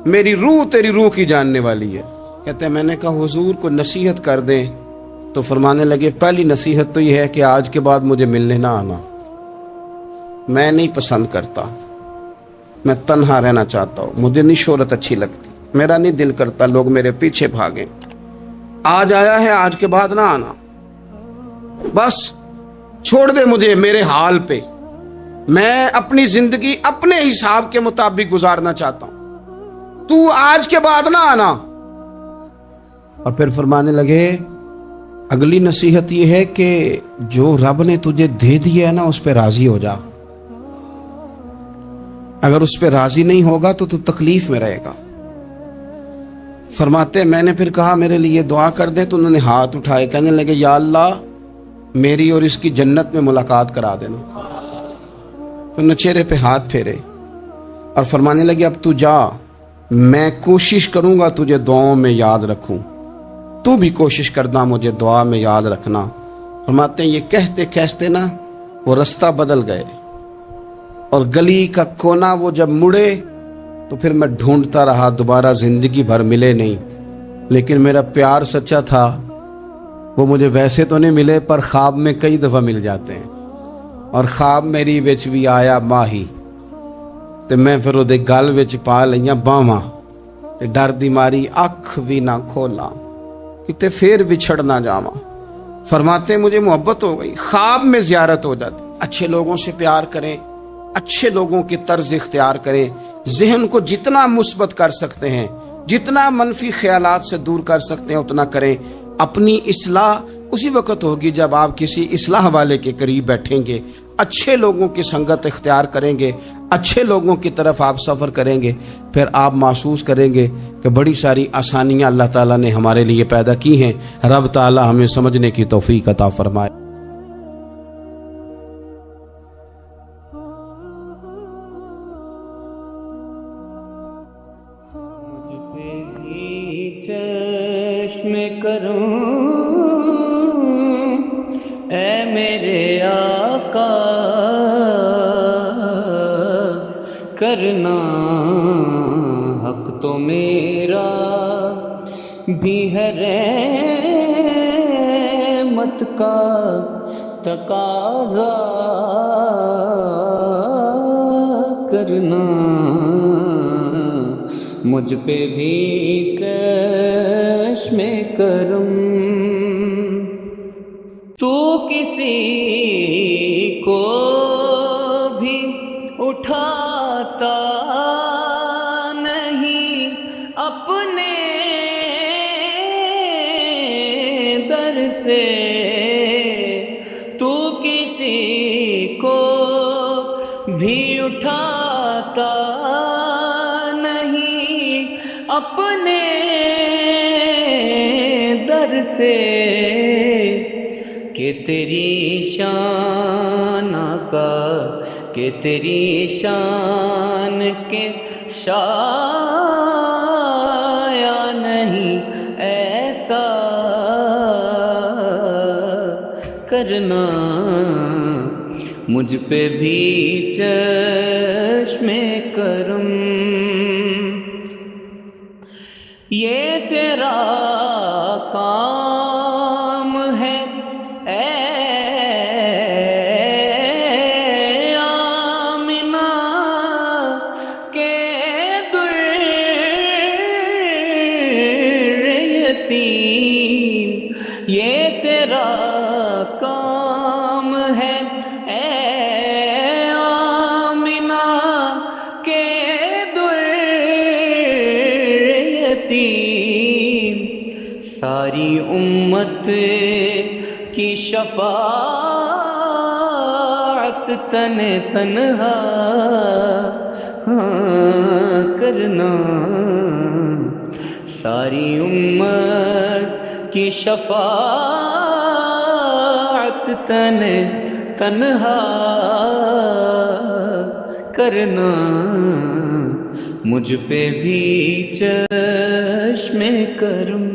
میری روح تیری روح کی جاننے والی ہے. کہتے ہیں میں نے کہا حضور کو نصیحت کر دیں تو فرمانے لگے پہلی نصیحت تو یہ ہے کہ آج کے بعد مجھے ملنے نہ آنا. میں نہیں پسند کرتا میں تنہا رہنا چاہتا ہوں. مجھے نہیں شہرت اچھی لگتی میرا نہیں دل کرتا لوگ میرے پیچھے بھاگیں. آج آیا ہے آج کے بعد نہ آنا بس چھوڑ دے مجھے میرے حال پہ. میں اپنی زندگی اپنے حساب کے مطابق گزارنا چاہتا ہوں تو آج کے بعد نہ آنا. اور پھر فرمانے لگے اگلی نصیحت یہ ہے کہ جو رب نے تجھے دے دیا ہے نا اس پہ راضی ہو جا. اگر اس پہ راضی نہیں ہوگا تو تکلیف میں رہے گا. فرماتے میں نے پھر کہا میرے لیے دعا کر دے تو انہوں نے ہاتھ اٹھائے کہنے لگے یا اللہ میری اور اس کی جنت میں ملاقات کرا دینا۔ تو نے چہرے پہ ہاتھ پھیرے اور فرمانے لگے اب تو جا، میں کوشش کروں گا تجھے دعاؤں میں یاد رکھوں، تو بھی کوشش کرنا مجھے دعا میں یاد رکھنا۔ فرماتے ہیں یہ کہتے کہتے نا وہ رستہ بدل گئے، اور گلی کا کونا وہ جب مڑے تو پھر میں ڈھونڈتا رہا، دوبارہ زندگی بھر ملے نہیں، لیکن میرا پیار سچا تھا، وہ مجھے ویسے تو نہیں ملے پر خواب میں کئی دفعہ مل جاتے ہیں، اور خواب میری وچ بھی آیا ماہی تے میں پھر وہ گل وچ پا لئیاں باواں تے ڈر دی ماری اکھ بھی نہ کھولا کتے پھر بچھڑ نہ جاواں۔ فرماتے ہیں مجھے محبت ہو گئی، خواب میں زیارت ہو جاتی۔ اچھے لوگوں سے پیار کریں، اچھے لوگوں کی طرز اختیار کریں، ذہن کو جتنا مثبت کر سکتے ہیں، جتنا منفی خیالات سے دور کر سکتے ہیں اتنا کریں۔ اپنی اصلاح اسی وقت ہوگی جب آپ کسی اصلاح والے کے قریب بیٹھیں گے، اچھے لوگوں کی سنگت اختیار کریں گے، اچھے لوگوں کی طرف آپ سفر کریں گے، پھر آپ محسوس کریں گے کہ بڑی ساری آسانیاں اللہ تعالیٰ نے ہمارے لیے پیدا کی ہیں۔ رب تعالیٰ ہمیں سمجھنے کی توفیق عطا فرمائے۔ مجھ پہ بھی چشم کروں اے میرے آقا، کرنا حق تو میرا بھی ہے رحمت کا تقاضا، کرنا مجھ پہ بھی چشم کرم۔ تو کسی کو بھی اٹھاتا نہیں اپنے در سے، تو کسی کو بھی اٹھاتا نہیں اپنے در سے، کہ تیری شان آقا، کہ تیری شان کے شایا نہیں ایسا، کرنا مجھ پہ بھی چشم کرم۔ یہ تیرا کام ہے اے آمنہ کے در یتیم، یہ تیرا کام ہے اے آمنہ کے در یتیم، ساری امت کی شفاعت تن تنہا کرنا، ساری امت کی شفاعت تن تنہا کرنا، مجھ پہ بھی چشم کرم۔